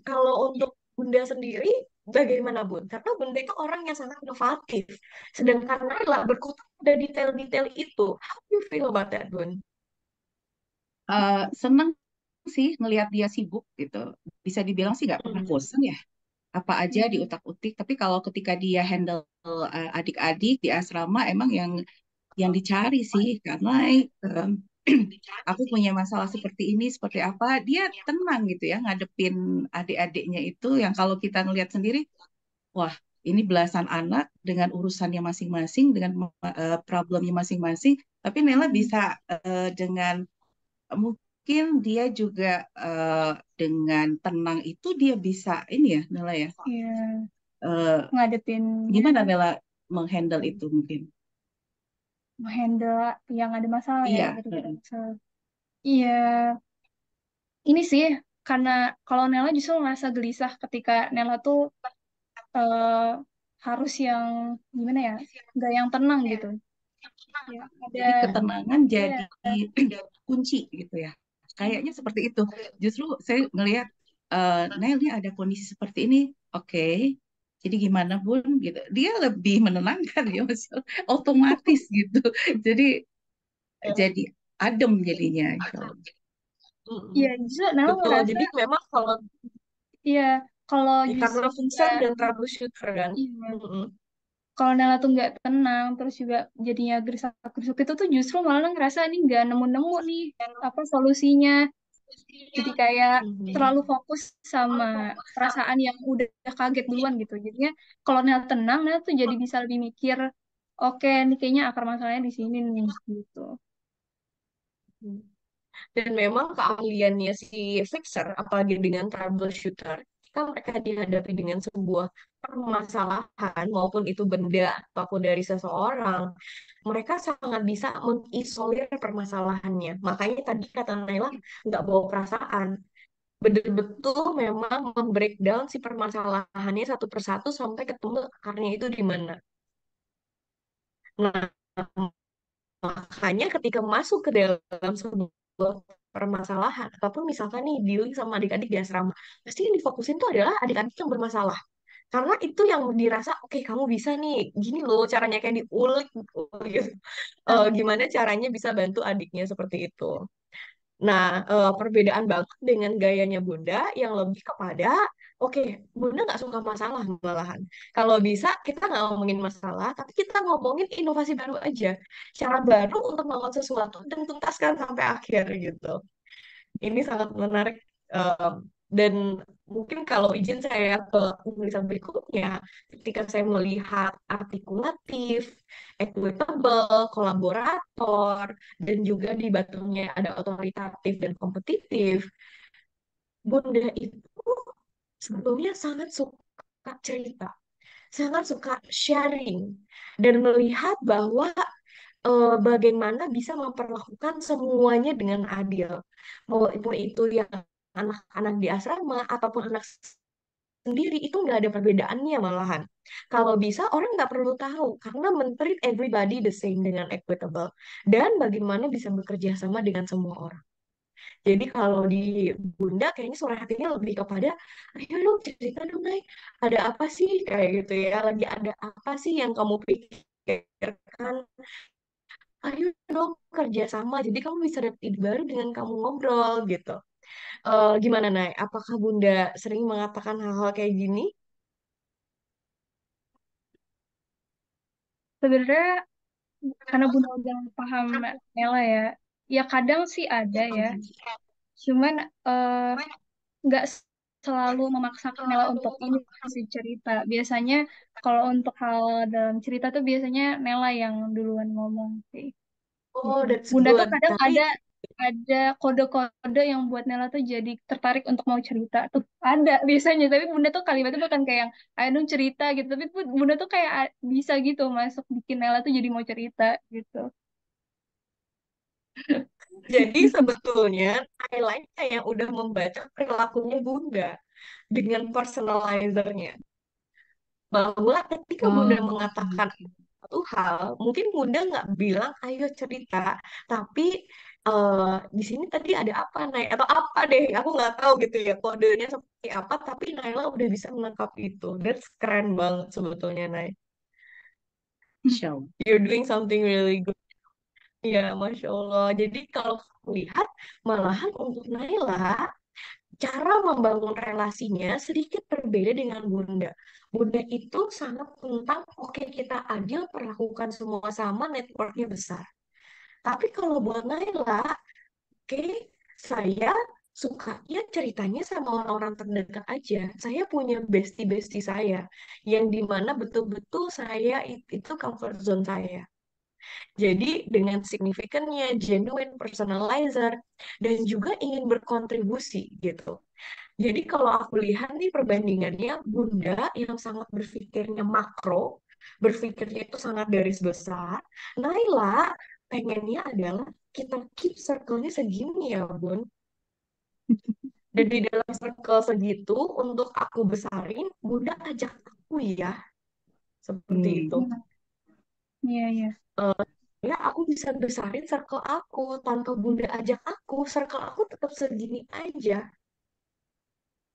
S2: Kalau untuk Bunda sendiri, bagaimana Bun? Karena Bunda itu orang yang sangat inovatif. Sedangkan Naila berkutat pada detail-detail itu. How do you feel about that, Bun?
S4: Seneng sih ngelihat dia sibuk gitu. Bisa dibilang sih nggak pernah
S2: Hmm.
S4: bosan ya. Apa aja diutak-utik. Tapi kalau ketika dia handle adik-adik di asrama, emang yang dicari sih, karena aku punya masalah seperti ini, seperti apa, dia tenang gitu ya ngadepin adik-adiknya itu, yang kalau kita ngelihat sendiri, wah ini belasan anak dengan urusannya masing-masing, dengan problemnya masing-masing, tapi Nela bisa dengan mungkin dia juga dengan tenang itu dia bisa ini ya Nela ya,
S3: Iya,
S4: eh,
S3: ngadepin
S4: gimana Nela menghandle itu mungkin.
S3: handle yang ada masalah ya,
S4: Iya,
S3: ketika ada masalah. Iya, ini sih karena kalau Nela justru merasa gelisah ketika Nela tuh eh, harus yang gimana ya, nggak yang tenang gitu. Ya, ada,
S4: jadi ketenangan
S3: iya,
S4: jadi kunci gitu ya. Kayaknya seperti itu. Justru saya ngelihat Nel ini ada kondisi seperti ini, oke. Jadi gimana Bun gitu. Dia lebih menenangkan ya, Mas. Otomatis gitu. Jadi jadi adem jadinya gitu.
S2: Mm-mm.
S3: iya justru Nela
S2: Betul.
S3: merasa,
S2: Jadi memang kalau
S3: iya kalau
S2: ya,
S3: justru
S2: karena fixer dan troubleshooter kan.
S3: iya,
S2: Mm-mm.
S3: kalau Nela tuh nggak tenang, terus juga jadinya gerisak-gerisuk itu tuh justru malah ngerasa ini nggak nemu-nemu nih apa solusinya. Jadi kayak
S2: Mhm.
S3: terlalu fokus sama perasaan yang udah kaget duluan gitu. Jadinya kalau Nela tenang, Nela tuh jadi bisa lebih mikir, oke, ini kayaknya akar masalahnya di sini nih gitu.
S2: Dan memang keahliannya si fixer, apalagi dengan troubleshooter, jika mereka dihadapi dengan sebuah permasalahan, maupun itu benda apapun dari seseorang, mereka sangat bisa mengisolir permasalahannya. Makanya tadi kata Naila, nggak bawa perasaan. Betul-betul memang membreakdown si permasalahannya satu persatu sampai ketemu akarnya itu di mana. Nah, makanya ketika masuk ke dalam sebuah permasalahan, ataupun misalkan nih dealing sama adik-adik di asrama, pasti yang difokusin tuh adalah adik-adik yang bermasalah. Karena itu yang dirasa, oke kamu bisa nih, gini loh caranya kayak diulik gitu. Gimana caranya bisa bantu adiknya seperti itu. Nah, perbedaan banget dengan gayanya Bunda yang lebih kepada, oke, Bunda nggak suka masalah malahan. Kalau bisa, kita nggak ngomongin masalah, tapi kita ngomongin inovasi baru aja. Cara baru untuk melakukan sesuatu dan tuntaskan sampai akhir gitu. Ini sangat menarik. eh, dan mungkin kalau izin saya ke penulisan berikutnya, ketika saya melihat artikulatif, equitable, kolaborator, dan juga di batunya ada otoritatif dan kompetitif, Bunda itu sebetulnya sangat suka cerita, sangat suka sharing, dan melihat bahwa bagaimana bisa memperlakukan semuanya dengan adil. Mau itu yang anak-anak di asrama ataupun anak sendiri itu nggak ada perbedaannya malahan. Kalau bisa orang nggak perlu tahu karena men-treat everybody the same dengan equitable dan bagaimana bisa bekerja sama dengan semua orang. Jadi kalau di Bunda kayaknya suara hatinya lebih kepada, ayo dong cerita dong, Nay. Ada apa sih kayak gitu ya? Lagi ada apa sih yang kamu pikirkan? Ayo dong kerja sama. Jadi kamu bisa dapet ide baru dengan kamu ngobrol gitu. Gimana, Nay? Apakah Bunda sering mengatakan hal-hal kayak gini?
S3: Sebenarnya karena Bunda udah paham Nela ya, ya kadang sih ada ya, cuman eh, nggak selalu memaksakan Nela untuk ini sih cerita. Biasanya kalau untuk hal dalam cerita tuh biasanya Nela yang duluan ngomong sih.
S2: Oh,
S3: Gitu.
S2: that's
S3: Bunda tuh
S2: good.
S3: kadang
S2: Tapi
S3: ada kode-kode yang buat Nela tuh jadi tertarik untuk mau cerita tuh ada biasanya. Tapi Bunda tuh kalimatnya bukan kayak yang ayo dong cerita gitu. Tapi Bunda tuh kayak bisa gitu masuk bikin Nela tuh jadi mau cerita gitu.
S2: jadi sebetulnya Thailand yang udah membaca perilakunya Bunda dengan personalizernya. Bahwa ketika Bunda
S4: Oh,
S2: mengatakan satu hal, mungkin Bunda nggak bilang ayo cerita, tapi di sini tadi ada apa, Nay? Atau apa deh, aku nggak tahu gitu ya kodenya seperti apa, tapi Naila udah bisa menangkap itu. That's keren banget sebetulnya, Nay.
S4: show.
S2: You're doing something really good. Ya, Masya Allah. Jadi kalau aku lihat, malahan untuk Naila, cara membangun relasinya sedikit berbeda dengan Bunda. Bunda itu sangat tentang, oke kita adil, perlakukan semua sama, networknya besar. Tapi kalau buat Naila, oke, saya sukanya ceritanya sama orang-orang terdekat aja. Saya punya bestie-bestie saya, yang dimana betul-betul saya itu comfort zone saya. Jadi dengan signifikannya, genuine personalizer, dan juga ingin berkontribusi gitu. Jadi kalau aku lihat nih perbandingannya, Bunda yang sangat berpikirnya makro, berpikirnya itu sangat garis besar. Naila pengennya adalah kita keep circle-nya segini ya, Bun. Dan di dalam circle segitu, untuk aku besarin, Bunda ajak aku ya, seperti
S4: Hmm.
S2: itu.
S3: Iya, iya.
S2: Ya, aku bisa besarin circle aku. Tanpa Bunda ajak aku, circle aku tetap segini aja.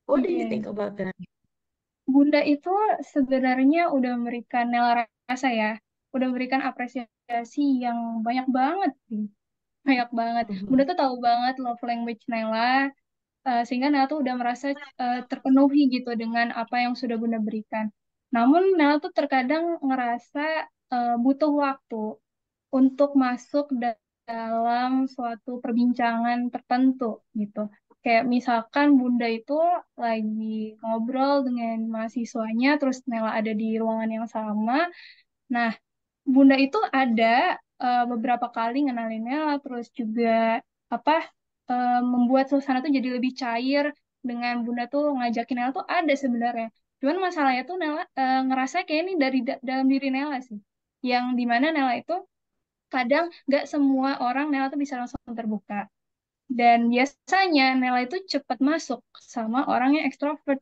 S2: What do you
S3: Iya,
S2: think
S3: iya.
S2: about that?
S3: Bunda itu sebenarnya udah memberikan Nela rasa ya, udah memberikan apresiasi yang banyak banget sih. Banyak banget. Bunda
S2: Mhm.
S3: tuh tahu banget love language Nela, sehingga Nela tuh udah merasa terpenuhi gitu dengan apa yang sudah Bunda berikan. Namun Nela tuh terkadang ngerasa butuh waktu untuk masuk dalam suatu perbincangan tertentu gitu. Kayak misalkan Bunda itu lagi ngobrol dengan mahasiswanya, terus Nela ada di ruangan yang sama. Nah, Bunda itu ada beberapa kali ngenalin Nela, terus juga apa membuat suasana tuh jadi lebih cair dengan Bunda tuh ngajakin Nela tuh ada sebenarnya. Cuman masalahnya tuh Nela ngerasa kayak ini dari dalam diri Nela sih. Yang dimana Nela itu kadang nggak semua orang Nela tuh bisa langsung terbuka. Dan biasanya Nela itu cepat masuk sama orang yang ekstrovert.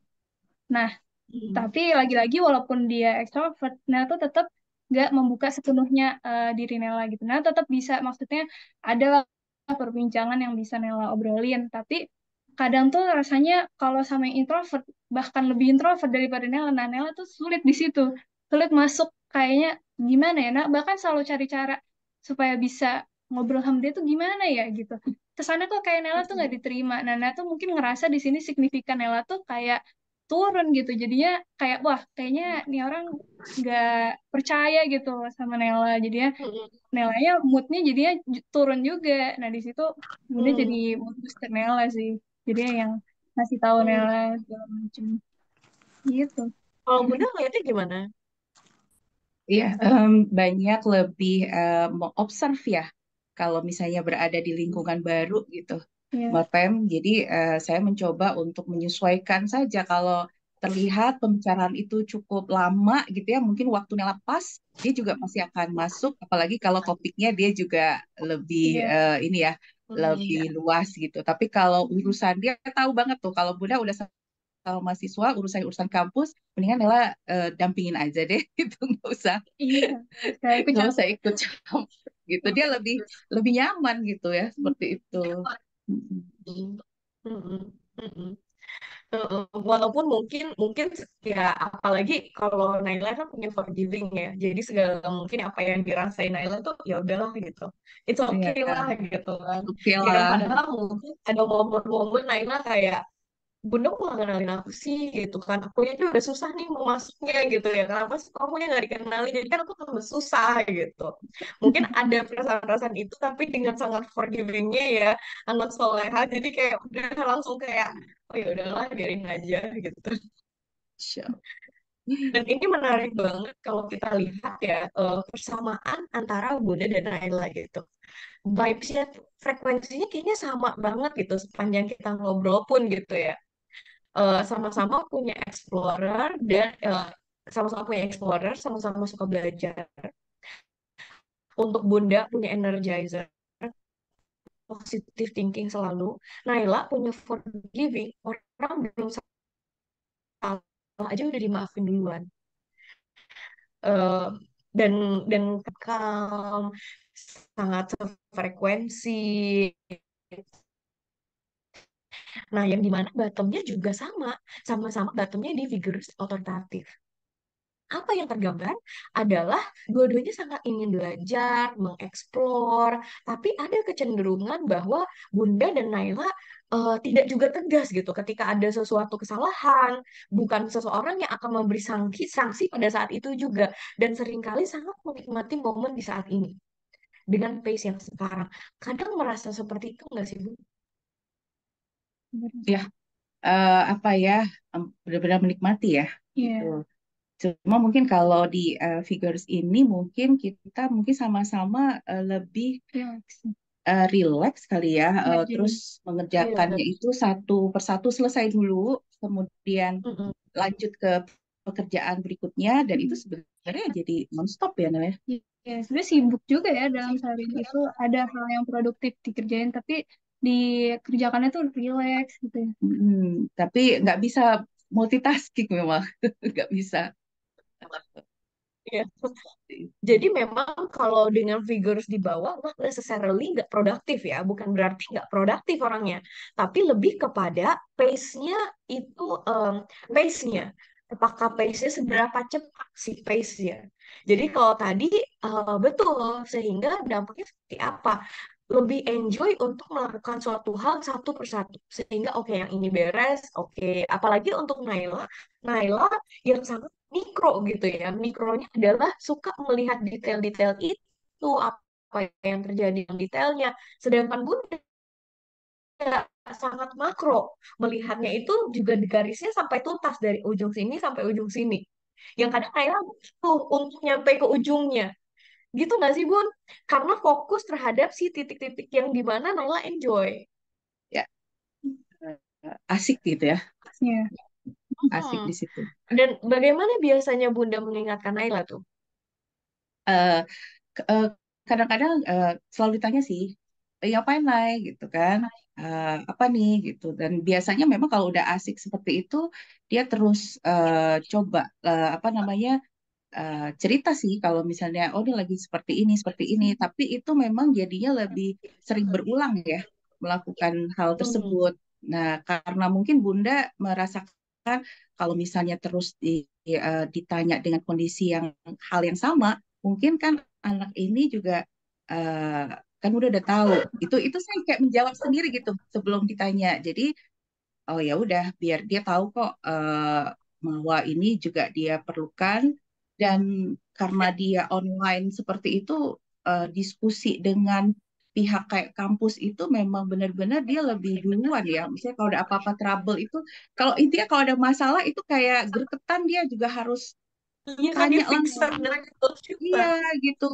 S3: Nah,
S2: Hmm.
S3: tapi lagi-lagi walaupun dia ekstrovert, Nela tuh tetap nggak membuka sepenuhnya diri Nela gitu. Nela tetap bisa, maksudnya ada perbincangan yang bisa Nela obrolin. Tapi kadang tuh rasanya kalau sama yang introvert, bahkan lebih introvert daripada Nela, nah Nela tuh sulit di situ. Sulit masuk kayaknya gimana ya, nah bahkan selalu cari cara supaya bisa ngobrol sama dia tuh gimana ya gitu. Kesannya kok kayak Nela tuh nggak diterima. Nah, Nela tuh mungkin ngerasa di sini signifikan Nela tuh kayak turun gitu jadinya kayak wah kayaknya nih orang nggak percaya gitu sama Nela jadinya
S2: Hmm.
S3: Nelanya moodnya jadinya turun juga. Nah di situ Bunda jadi
S2: Hmm.
S3: mood booster Nela sih, jadinya yang ngasih tahu
S2: Hmm.
S3: Nela segala macam gitu.
S2: Kalau Bunda ngeliatnya gimana?
S4: Iya, banyak lebih mengobserv ya kalau misalnya berada di lingkungan baru gitu,
S3: Iya,
S4: Mbak Pem. Jadi saya mencoba untuk menyesuaikan saja kalau terlihat pembicaraan itu cukup lama gitu ya, mungkin waktunya lepas, dia juga pasti akan masuk. Apalagi kalau topiknya dia juga lebih
S3: iya,
S4: ini ya, lebih
S2: Hmm.
S4: luas gitu. Tapi kalau urusan dia tahu banget tuh, kalau Bunda udah sama mahasiswa urusan-urusan kampus, mendingan Nela dampingin aja deh, gitu
S3: iya, saya ikut
S4: nggak usah
S3: campur.
S4: ikut campur gitu. Dia lebih lebih nyaman gitu ya, seperti itu. Mm-mm.
S2: Hmm. Hmm. Hmm. Walaupun mungkin mungkin ya apalagi kalau Naila kan punya forgiving ya, jadi segala mungkin apa yang dirasain Naila tuh ya udahlah gitu, it's
S4: Iya,
S2: okay lah gitu kan.
S4: oke
S2: Yang
S4: lah.
S2: padahal mungkin ada momen-momen Naila kayak Bunda kok gak kenalin aku sih gitu kan, aku aja udah susah nih mau masuknya gitu ya, kenapa sih kamu yang gak dikenalin, jadi kan aku tambah susah gitu. Mungkin ada perasaan-perasaan itu tapi dengan sangat forgivingnya ya anak soleha, jadi kayak udah langsung kayak oh ya udahlah biarin aja gitu.
S4: Sure.
S2: Dan ini menarik banget kalau kita lihat ya persamaan antara Bunda dan Naila gitu. Vibes-nya, frekuensinya kayaknya sama banget gitu sepanjang kita ngobrol pun gitu ya. Sama-sama punya explorer dan sama-sama punya explorer, sama-sama suka belajar. Untuk Bunda punya energizer, positive thinking selalu. Naila punya forgiving, orang belum salah aja udah dimaafin duluan. Eh, dan dan calm, sangat frekuensi. Nah, yang dimana bottomnya juga sama-sama bottomnya di vigorous otoritatif. Apa yang tergambar adalah dua-duanya sangat ingin belajar, mengeksplor, tapi ada kecenderungan bahwa Bunda dan Naila tidak juga tegas gitu ketika ada sesuatu kesalahan, bukan seseorang yang akan memberi sanksi pada saat itu juga, dan seringkali sangat menikmati momen di saat ini dengan pace yang sekarang. Kadang merasa seperti itu nggak sih, Bu?
S4: Ya, apa ya, benar-benar menikmati ya gitu.
S3: Iya,
S4: Cuma mungkin kalau di figures ini mungkin kita mungkin sama-sama lebih
S3: relax.
S4: relax kali ya,
S3: Iya, jadi
S4: terus
S2: Iya.
S4: mengerjakannya itu satu persatu selesai dulu, kemudian
S2: Mm-mm.
S4: lanjut ke pekerjaan berikutnya, dan itu sebenarnya jadi nonstop ya, Nel ya.
S3: ya, sebenarnya sibuk juga ya dalam sehari itu ada hal yang produktif dikerjain tapi dikerjakannya tuh relax gitu ya.
S4: Tapi nggak bisa multitasking memang, nggak bisa.
S2: Iya. Jadi memang kalau dengan figures di bawah not necessarily nggak produktif ya, bukan berarti nggak produktif orangnya, tapi lebih kepada pace-nya itu pace-nya. Apakah pace-nya seberapa cepat sih pace-nya? Jadi kalau tadi betul sehingga dampaknya seperti apa? lebih enjoy untuk melakukan suatu hal satu persatu sehingga oke yang ini beres oke apalagi untuk Naila Naila yang sangat mikro gitu ya mikronya adalah suka melihat detail-detail itu apa yang terjadi yang detailnya sedangkan Bunda sangat makro melihatnya itu juga di garisnya sampai tuntas dari ujung sini sampai ujung sini yang kadang Naila tuh untuk nyampe ke ujungnya gitu nggak sih Bun? Karena fokus terhadap si titik-titik yang di mana Naila enjoy.
S4: Ya, asik gitu ya,
S3: Ya,
S4: asik
S2: Hmm.
S4: di situ.
S2: Dan bagaimana biasanya Bunda mengingatkan Naila tuh?
S4: Eh, eh, Kadang-kadang selalu ditanya sih, ngapain naik gitu kan? Apa nih gitu. Dan biasanya memang kalau udah asik seperti itu, dia terus coba apa namanya cerita sih kalau misalnya oh ini lagi seperti ini seperti ini. Tapi itu memang jadinya lebih sering berulang ya melakukan hal
S2: Hmm.
S4: tersebut. Nah karena mungkin Bunda merasakan kalau misalnya terus ditanya dengan kondisi yang hal yang sama, mungkin kan anak ini juga eh, kan udah tahu itu saya kayak menjawab sendiri gitu sebelum ditanya jadi oh ya udah biar dia tahu kok bahwa ini juga dia perlukan dan karena dia online seperti itu diskusi dengan pihak kayak kampus itu memang benar-benar dia lebih duluan ya misalnya kalau ada apa-apa trouble itu kalau intinya kalau ada masalah itu kayak gergetan dia juga harus
S2: Iya kan dia
S4: tanya
S2: fixer
S4: langsung.
S2: dari tercipta.
S4: Iya gitu.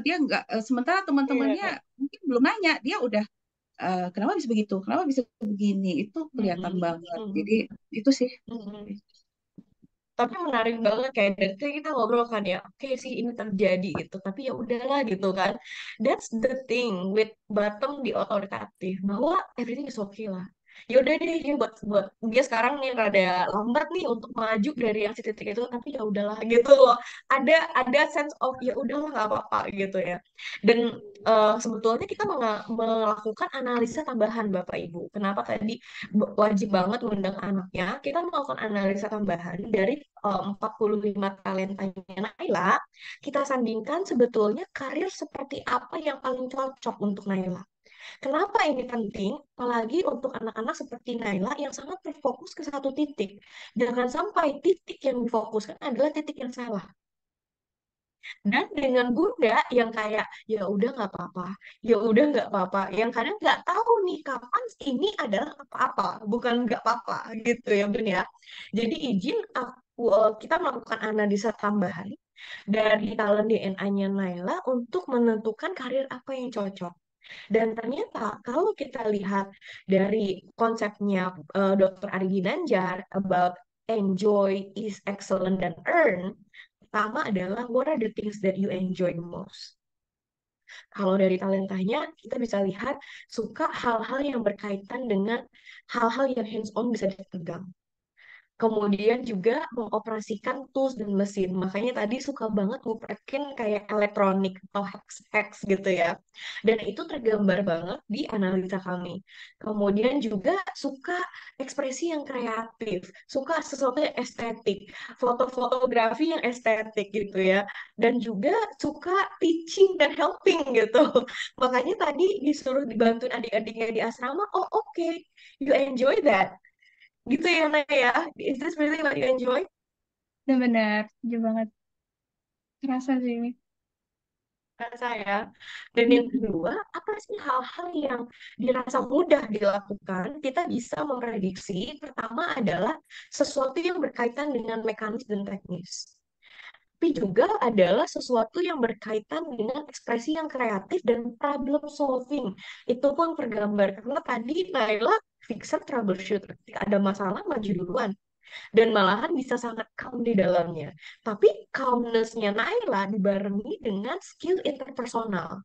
S4: Dia nggak sementara teman-temannya
S2: Iya.
S4: mungkin belum nanya, dia udah kenapa bisa begitu, kenapa bisa begini, itu kelihatan
S2: Mm-mm.
S4: banget. Jadi
S2: Mm-mm.
S4: itu sih.
S2: Mm-mm. Tapi menarik banget kayak dari tadi kita ngobrol kan ya, oke sih ini terjadi gitu, tapi ya udahlah gitu kan. That's the thing with bottom di otoritatif bahwa everything is okay lah. Ya udah deh dia buat dia sekarang nih rada lambat nih untuk maju dari yang titik itu, tapi ya udahlah gitu loh. Ada sense of ya udahlah nggak apa-apa gitu ya. Dan sebetulnya kita melakukan analisa tambahan Bapak Ibu. Kenapa tadi wajib banget undang anaknya? Kita melakukan analisa tambahan dari 45 talentanya Naila, kita sandingkan sebetulnya karir seperti apa yang paling cocok untuk Naila. Kenapa ini penting? Apalagi untuk anak-anak seperti Naila yang sangat berfokus ke satu titik. Jangan sampai titik yang difokuskan adalah titik yang salah. Dan dengan Bunda yang kayak ya udah nggak apa-apa, ya udah nggak apa-apa, yang kadang nggak tahu nih kapan ini adalah apa-apa, bukan nggak apa-apa gitu ya Bun ya. Jadi izin kita melakukan analisa tambahan dari talent DNA-nya Naila untuk menentukan karir apa yang cocok. Dan ternyata kalau kita lihat dari konsepnya Dr. Ari Ginanjar about enjoy is excellent dan earn, pertama adalah what are the things that you enjoy the most? Kalau dari talentanya, kita bisa lihat suka hal-hal yang berkaitan dengan hal-hal yang hands-on bisa dipegang. Kemudian juga mengoperasikan tools dan mesin. Makanya tadi suka banget nguprekin kayak elektronik atau hacks-hacks gitu ya. Dan itu tergambar banget di analisa kami. Kemudian juga suka ekspresi yang kreatif, suka sesuatu yang estetik, foto-fotografi yang estetik gitu ya. Dan juga suka teaching dan helping gitu. Makanya tadi disuruh dibantuin adik-adiknya di asrama, oh oke, you enjoy that gitu ya Naya. Is this really what you enjoy?
S3: benar-benar setuju banget. Terasa sih.
S2: Kata saya. Dan yang kedua, apa sih hal-hal yang dirasa mudah dilakukan? Kita bisa memprediksi. Pertama adalah sesuatu yang berkaitan dengan mekanis dan teknis. Tapi juga adalah sesuatu yang berkaitan dengan ekspresi yang kreatif dan problem solving. Itu pun tergambar. Karena tadi Naila fixer troubleshoot. Ketika ada masalah, maju duluan dan malahan bisa sangat calm di dalamnya. Tapi calmness-nya Naila dibarengi dengan skill interpersonal.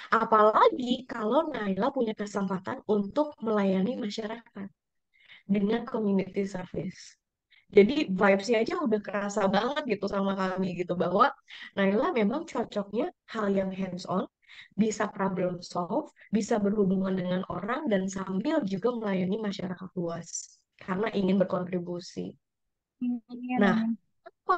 S2: Apalagi kalau Naila punya kesempatan untuk melayani masyarakat dengan community service. Jadi vibes-nya aja udah kerasa banget gitu sama kami gitu bahwa Naila memang cocoknya hal yang hands-on, bisa problem solve, bisa berhubungan dengan orang dan sambil juga melayani masyarakat luas karena ingin berkontribusi.
S3: Iya,
S2: Nah,
S3: amin.
S2: apa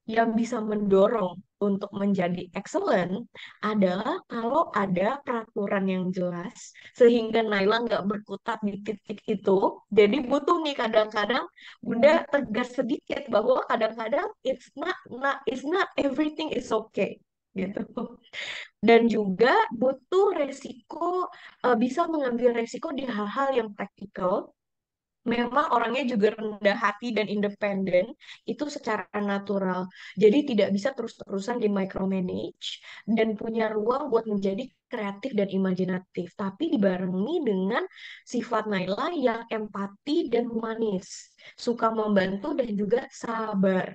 S2: yang bisa mendorong untuk menjadi excellent adalah kalau ada peraturan yang jelas sehingga Naila nggak berkutat di titik itu. Jadi butuh nih kadang-kadang
S3: Iya.
S2: Bunda tegas sedikit bahwa kadang-kadang it's not everything is okay gitu. Dan juga butuh resiko, bisa mengambil resiko di hal-hal yang praktikal. Memang orangnya juga rendah hati dan independen, itu secara natural. Jadi tidak bisa terus-terusan di micromanage dan punya ruang buat menjadi kreatif dan imajinatif. Tapi dibarengi dengan sifat Naila yang empati dan humanis, suka membantu dan juga sabar.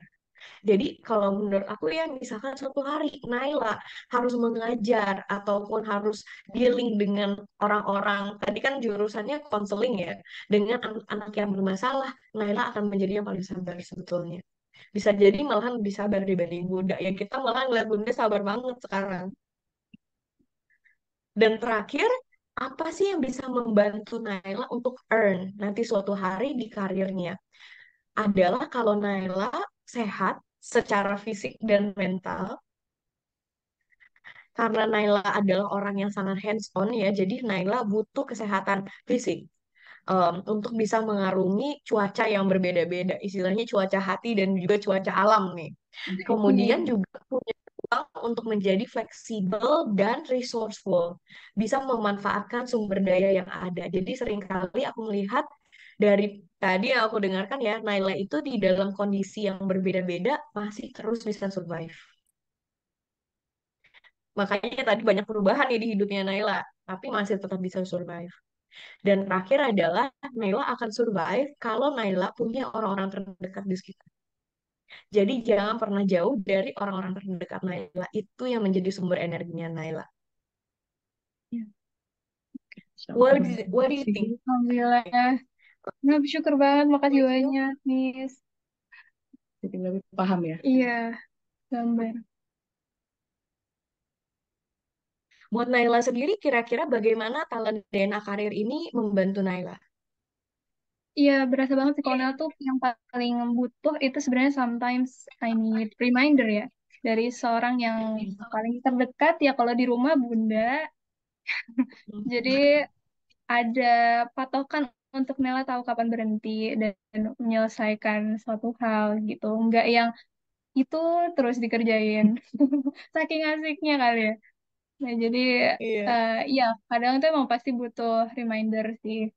S2: Jadi kalau menurut aku ya misalkan suatu hari Naila harus mengajar ataupun harus dealing dengan orang-orang, tadi kan jurusannya konseling ya, dengan anak-anak yang bermasalah, Naila akan menjadi yang paling sabar sebetulnya. Bisa jadi malahan lebih sabar dibanding Bunda. Ya kita malah ngeliat Bunda sabar banget sekarang. Dan terakhir, apa sih yang bisa membantu Naila untuk earn nanti suatu hari di karirnya? Adalah kalau Naila sehat secara fisik dan mental, karena Naila adalah orang yang sangat hands on ya, jadi Naila butuh kesehatan fisik untuk bisa mengarungi cuaca yang berbeda-beda, istilahnya cuaca hati dan juga cuaca alam nih. Kemudian
S3: Iya.
S2: juga punya ruang untuk menjadi fleksibel dan resourceful, bisa memanfaatkan sumber daya yang ada. Jadi seringkali aku melihat dari tadi yang aku dengarkan ya, Naila itu di dalam kondisi yang berbeda-beda masih terus bisa survive. Makanya tadi banyak perubahan nih di hidupnya Naila, tapi masih tetap bisa survive. Dan terakhir adalah Naila akan survive kalau Naila punya orang-orang terdekat di sekitar. Jadi jangan pernah jauh dari orang-orang terdekat Naila. Itu yang menjadi sumber energinya Naila.
S3: Iya.
S2: What do you think?
S3: Alhamdulillah. Nah, bersyukur banget. Makasih banyak, Miss.
S4: Jadi lebih paham ya.
S3: Iya, gambar.
S2: Buat Naila sendiri, kira-kira bagaimana talent DNA karir ini membantu Naila?
S3: Iya, berasa banget sih kalau Nel tuh yang paling butuh itu sebenarnya sometimes I need reminder ya. Dari seorang yang paling terdekat ya kalau di rumah Bunda. Jadi ada patokan untuk Nela tahu kapan berhenti dan menyelesaikan suatu hal gitu. Enggak yang itu terus dikerjain. Saking asiknya kali ya. Nah, jadi
S2: Iya.
S3: ya kadang tuh emang pasti butuh reminder sih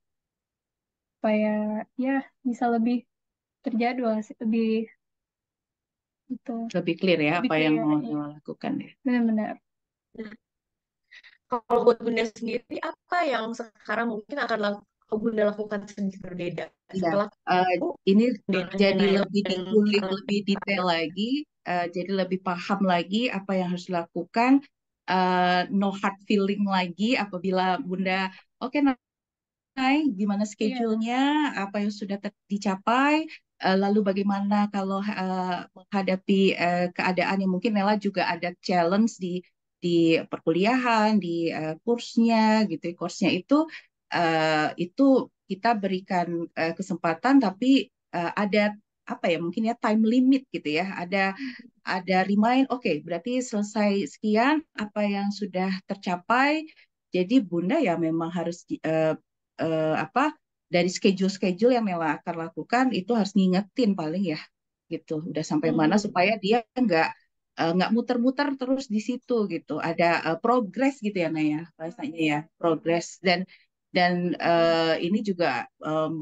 S3: supaya ya bisa lebih terjadwal sih, lebih itu
S4: Lebih clear ya
S3: lebih
S4: apa yang
S3: clear.
S4: mau
S3: Iya,
S4: Nela lakukan ya.
S3: benar-benar.
S2: Nah, kalau buat Bunda sendiri, apa yang sekarang mungkin akan Bunda lakukan sedikit berbeda
S4: Iya,
S2: setelah
S4: eh,
S2: itu
S4: ini
S2: DNA
S4: jadi
S2: Naila
S4: lebih
S2: dan
S4: dikulik
S2: talent
S4: lebih detail lagi, jadi lebih paham lagi apa yang harus dilakukan, no hard feeling lagi apabila Bunda, oke Nay, gimana
S3: Iya,
S4: schedule-nya, apa yang sudah dicapai, lalu bagaimana kalau menghadapi keadaan yang mungkin Nela juga ada challenge di perkuliahan, di kursnya gitu, kursnya itu kita berikan kesempatan, tapi ada apa ya mungkin ya time limit gitu ya, ada remind, oke, berarti selesai sekian apa yang sudah tercapai, jadi Bunda ya memang harus apa dari schedule-schedule yang Nela akan lakukan itu harus ngingetin paling ya gitu udah sampai mana
S2: Mhm.
S4: supaya dia nggak muter-muter terus di situ gitu ada progress gitu ya Naya bahasanya ya progress dan ini juga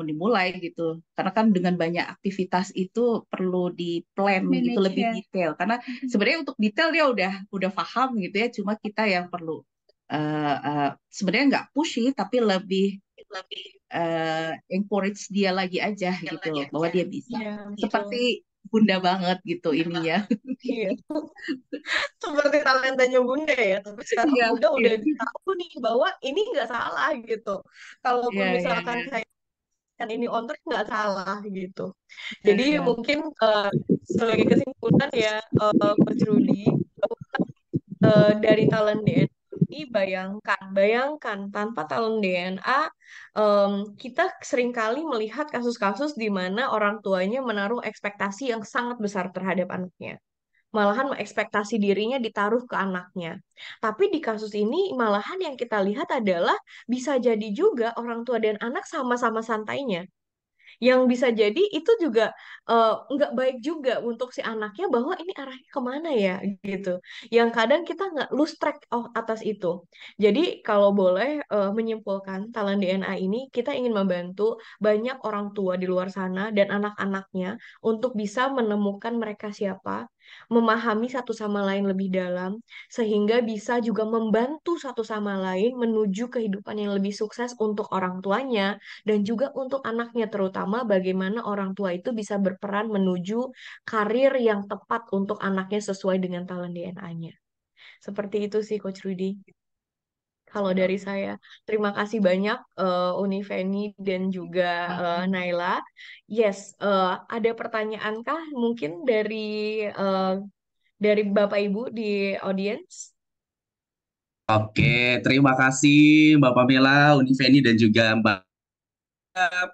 S4: dimulai gitu karena kan dengan banyak aktivitas itu perlu di plan gitu
S3: manage
S4: lebih
S3: ya.
S4: detail karena sebenarnya untuk detail dia udah paham gitu ya cuma kita yang perlu sebenarnya nggak pushy tapi lebih encourage dia lagi aja gitu bahwa dia bisa
S2: Iya,
S4: seperti
S2: betul.
S4: bunda banget gitu ininya.
S2: Iya. Seperti talentanya Bunda ya, tapi sekarang
S4: Iya,
S2: Bunda
S4: iya,
S2: udah tahu nih bahwa ini nggak salah gitu. Kalaupun
S4: iya, iya,
S2: misalkan
S4: iya,
S2: saya kan ini on track nggak salah gitu.
S4: iya,
S2: Jadi
S4: iya.
S2: mungkin sebagai kesimpulan ya, Coach Rudy, dari talent DNA ini bayangkan tanpa talent DNA, kita seringkali melihat kasus-kasus di mana orang tuanya menaruh ekspektasi yang sangat besar terhadap anaknya. malahan ekspektasi dirinya ditaruh ke anaknya. Tapi di kasus ini malahan yang kita lihat adalah bisa jadi juga orang tua dan anak sama-sama santainya. Yang bisa jadi itu juga nggak baik juga untuk si anaknya bahwa ini arahnya kemana ya gitu. Yang kadang kita nggak lose track atas itu. Jadi kalau boleh menyimpulkan talent DNA ini kita ingin membantu banyak orang tua di luar sana dan anak-anaknya untuk bisa menemukan mereka siapa, memahami satu sama lain lebih dalam, sehingga bisa juga membantu satu sama lain menuju kehidupan yang lebih sukses untuk orang tuanya dan juga untuk anaknya, terutama bagaimana orang tua itu bisa berperan menuju karir yang tepat untuk anaknya sesuai dengan talent DNA-nya. Seperti itu sih Coach Rudy. Kalau dari saya, terima kasih banyak Uni Feni dan juga Naila. Yes, ada pertanyaan kah mungkin eh, dari Bapak Ibu di audience?
S1: Oke, terima kasih Mbak Pamela, Unifeni dan juga Mbak.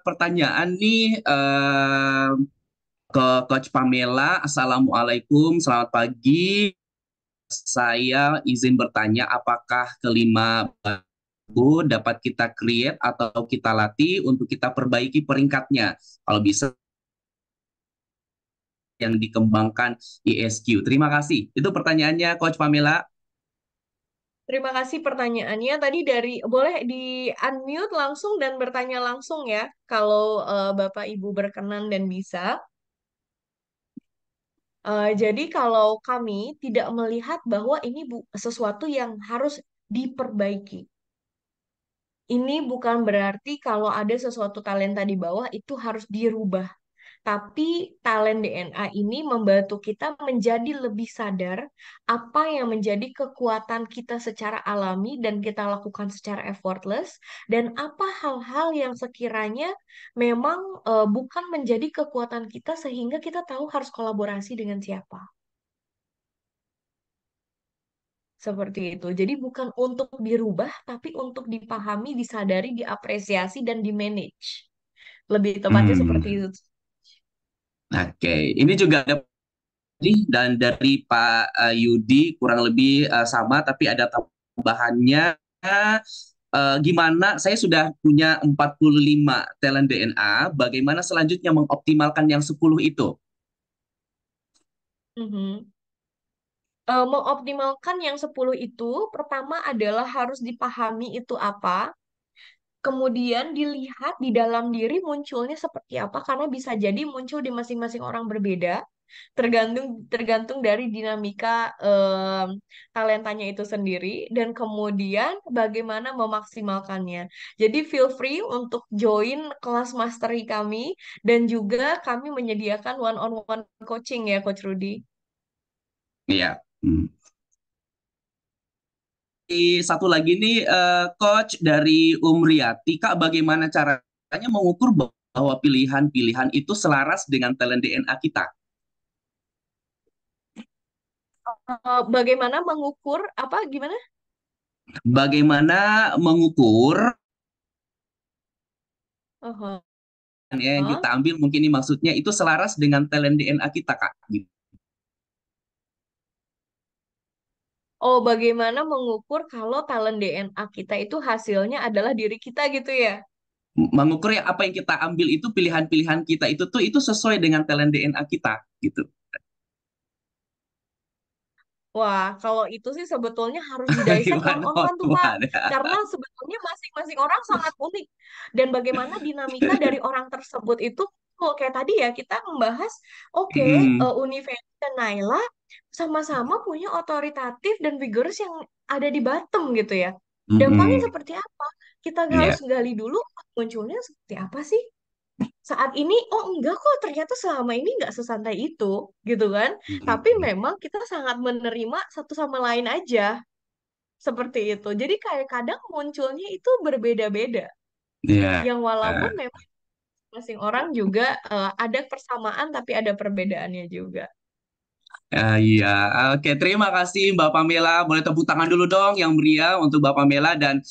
S1: Pertanyaan nih ke Coach Pamela. Assalamualaikum, selamat pagi. Saya izin bertanya, apakah kelima bagu dapat kita create atau kita latih untuk kita perbaiki peringkatnya? Kalau bisa yang dikembangkan ISQ. Terima kasih. Itu pertanyaannya Coach Pamela.
S2: Terima kasih pertanyaannya. Tadi boleh di unmute langsung dan bertanya langsung ya, kalau Bapak Ibu berkenan dan bisa. Jadi kalau kami tidak melihat bahwa ini sesuatu yang harus diperbaiki. Ini bukan berarti kalau ada sesuatu talenta di bawah itu harus dirubah. Tapi talent DNA ini membantu kita menjadi lebih sadar apa yang menjadi kekuatan kita secara alami dan kita lakukan secara effortless, dan apa hal-hal yang sekiranya memang bukan menjadi kekuatan kita sehingga kita tahu harus kolaborasi dengan siapa. Seperti itu. Jadi bukan untuk dirubah, tapi untuk dipahami, disadari, diapresiasi, dan di-manage. Lebih tepatnya seperti
S1: Hmm,
S2: itu.
S1: oke. Ini juga ada dan dari Pak Yudi kurang lebih sama, tapi ada tambahannya. Gimana saya sudah punya 45 talent DNA, bagaimana selanjutnya mengoptimalkan yang 10 itu?
S2: Mhm. Mengoptimalkan yang 10 itu, pertama adalah harus dipahami itu apa, kemudian dilihat di dalam diri munculnya seperti apa, karena bisa jadi muncul di masing-masing orang berbeda, tergantung tergantung dari dinamika talentanya itu sendiri, dan kemudian bagaimana memaksimalkannya. Jadi feel free untuk join kelas mastery kami, dan juga kami menyediakan one-on-one coaching ya, Coach Rudy.
S1: Iya. Hmm. Satu lagi nih, Coach dari Umriyati, Kak, bagaimana caranya mengukur bahwa pilihan-pilihan itu selaras dengan talent DNA kita?
S2: Bagaimana mengukur apa gimana?
S1: Bagaimana mengukur
S2: Uh-huh.
S1: ya, yang kita ambil mungkin ini maksudnya itu selaras dengan talent DNA kita, Kak. Gitu.
S2: Oh, bagaimana mengukur kalau talent DNA kita itu hasilnya adalah diri kita gitu ya?
S1: Mengukur ya apa yang kita ambil itu pilihan-pilihan kita itu sesuai dengan talent DNA kita gitu.
S2: Wah, kalau itu sih sebetulnya harus didissect one
S1: Gimana
S2: on one tuh Pak.
S1: Tuhan?
S2: Karena sebetulnya masing-masing orang sangat unik. Dan bagaimana dinamika dari orang tersebut itu, kok kayak tadi ya, kita membahas, oke,
S1: Hmm,
S2: Univers dan Naila sama-sama punya otoritatif dan vigorous yang ada di bottom gitu ya. Dampaknya
S1: hmm,
S2: seperti apa? Kita harus
S1: ya,
S2: gali dulu munculnya seperti apa sih? Saat ini, oh enggak kok, ternyata selama ini enggak sesantai itu, gitu kan. Tapi
S1: hmm,
S2: memang kita sangat menerima satu sama lain aja, seperti itu. Jadi kayak kadang munculnya itu berbeda-beda,
S1: ya.
S2: yang walaupun
S1: Eh,
S2: memang masing orang juga ada persamaan, tapi ada perbedaannya juga.
S1: Iya, oke. Terima kasih Mbak Pamela. Boleh tepuk tangan dulu dong yang meriah untuk Mbak Pamela dan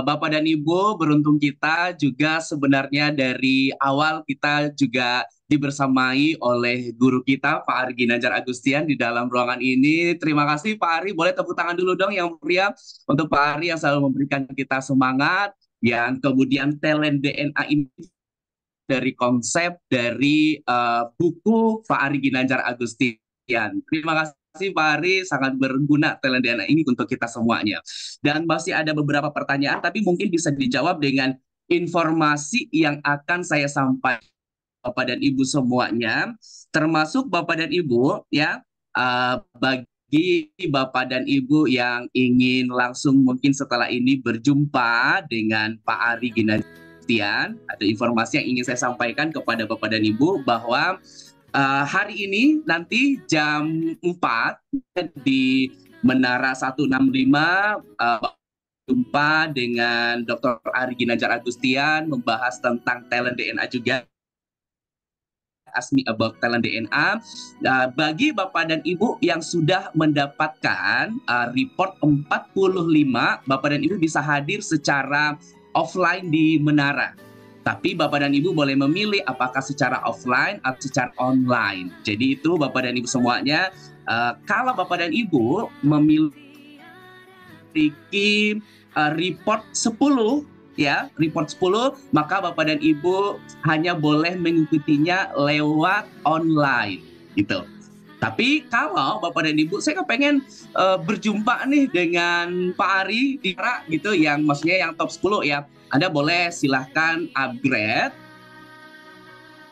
S1: Bapak dan Ibu. Beruntung kita juga sebenarnya dari awal kita juga dibersamai oleh guru kita Pak Ari Ginanjar Agustian di dalam ruangan ini. Terima kasih Pak Ari, boleh tepuk tangan dulu dong yang meriah untuk Pak Ari yang selalu memberikan kita semangat. Yang kemudian talent DNA ini dari konsep dari buku Pak Ari Ginanjar Agustian. Terima kasih Pak Ari, sangat berguna talent DNA ini untuk kita semuanya. Dan masih ada beberapa pertanyaan, tapi mungkin bisa dijawab dengan informasi yang akan saya sampaikan Bapak dan Ibu semuanya, termasuk Bapak dan Ibu ya, bagi Bapak dan Ibu yang ingin langsung mungkin setelah ini berjumpa dengan Pak Ari Ginanjar, ada informasi yang ingin saya sampaikan kepada Bapak dan Ibu bahwa hari ini nanti jam 4 di Menara 165 jumpa dengan Dr. Ari Ginanjar Agustian membahas tentang talent DNA juga. Ask Me About Talent DNA. Bagi Bapak dan Ibu yang sudah mendapatkan report 45, Bapak dan Ibu bisa hadir secara offline di Menara. Tapi Bapak dan Ibu boleh memilih apakah secara offline atau secara online. Jadi itu Bapak dan Ibu semuanya. Kalau Bapak dan Ibu memiliki report 10, ya, report 10, maka Bapak dan Ibu hanya boleh mengikutinya lewat online gitu. Tapi kalau Bapak dan Ibu, saya kepengen berjumpa nih dengan Pak Ari di Menara gitu, yang maksudnya yang top 10 ya. Anda boleh silahkan upgrade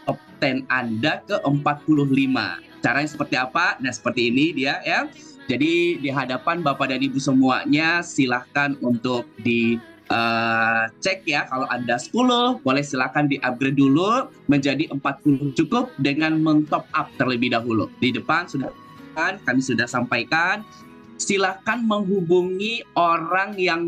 S1: top 10 Anda ke 45. Caranya seperti apa? Nah, seperti ini dia ya. Jadi di hadapan Bapak dan Ibu semuanya silahkan untuk cek ya, kalau Anda 10 boleh silakan di-upgrade dulu menjadi 40, cukup dengan men-top up terlebih dahulu. Di depan sudah kami sudah sampaikan, silakan menghubungi orang yang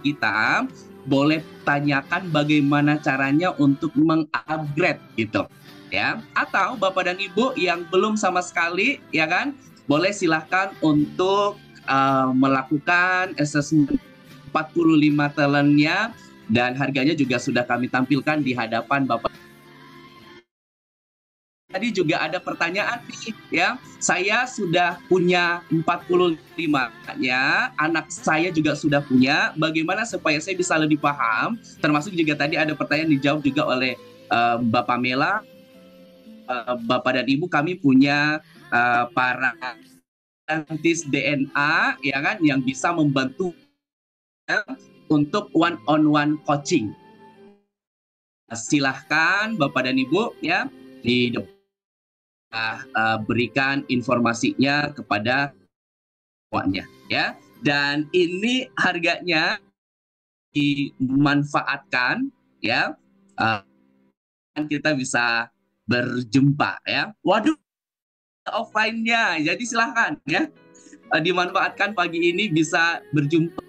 S1: kita, boleh tanyakan bagaimana caranya untuk meng-upgrade gitu ya. Atau Bapak dan Ibu yang belum sama sekali ya kan, boleh silahkan untuk melakukan assessment 45 talentnya, dan harganya juga sudah kami tampilkan di hadapan Bapak. Tadi juga ada pertanyaan nih ya, saya sudah punya 45-nya, anak saya juga sudah punya, bagaimana supaya saya bisa lebih paham, termasuk juga tadi ada pertanyaan dijawab juga oleh Mbak Pamela. Bapak dan Ibu, kami punya para saintis DNA ya kan, yang bisa membantu untuk one-on-one coaching. Silahkan Bapak dan Ibu ya di berikan informasinya kepada semuanya ya. Dan ini harganya dimanfaatkan ya, kita bisa berjumpa ya. Waduh, offline-nya, jadi silahkan ya, dimanfaatkan pagi ini bisa berjumpa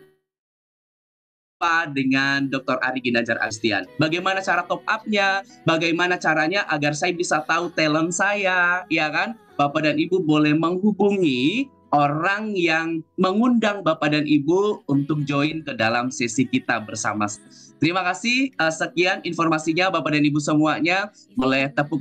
S1: dengan Dr. Ari Ginanjar Agustian. Bagaimana cara top up-nya, bagaimana caranya agar saya bisa tahu talent saya, ya kan? Bapak dan Ibu boleh menghubungi orang yang mengundang Bapak dan Ibu untuk join ke dalam sesi kita bersama. Terima kasih, sekian informasinya Bapak dan Ibu semuanya. Boleh tepuk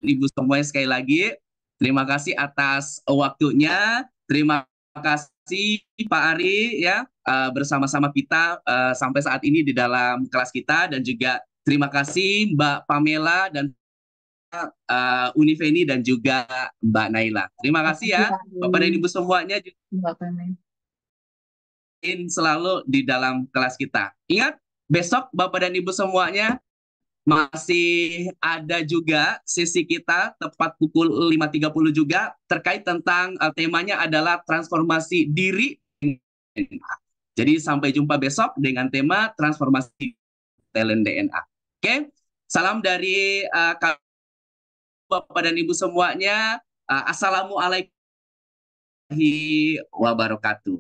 S1: Ibu semuanya sekali lagi. Terima kasih atas waktunya. Terima kasih Pak Ari ya, bersama-sama kita sampai saat ini di dalam kelas kita, dan juga terima kasih Mbak Pamela dan Unifeni dan juga Mbak Naila. Terima kasih ya Bapak dan Ibu semuanya, selalu di dalam kelas kita. Ingat, besok Bapak dan Ibu semuanya masih ada juga sesi kita tepat pukul 5.30 juga, terkait tentang temanya adalah transformasi diri. Jadi sampai jumpa besok dengan tema transformasi talent DNA. Oke, salam dari Bapak dan Ibu semuanya. Assalamualaikum warahmatullahi wabarakatuh.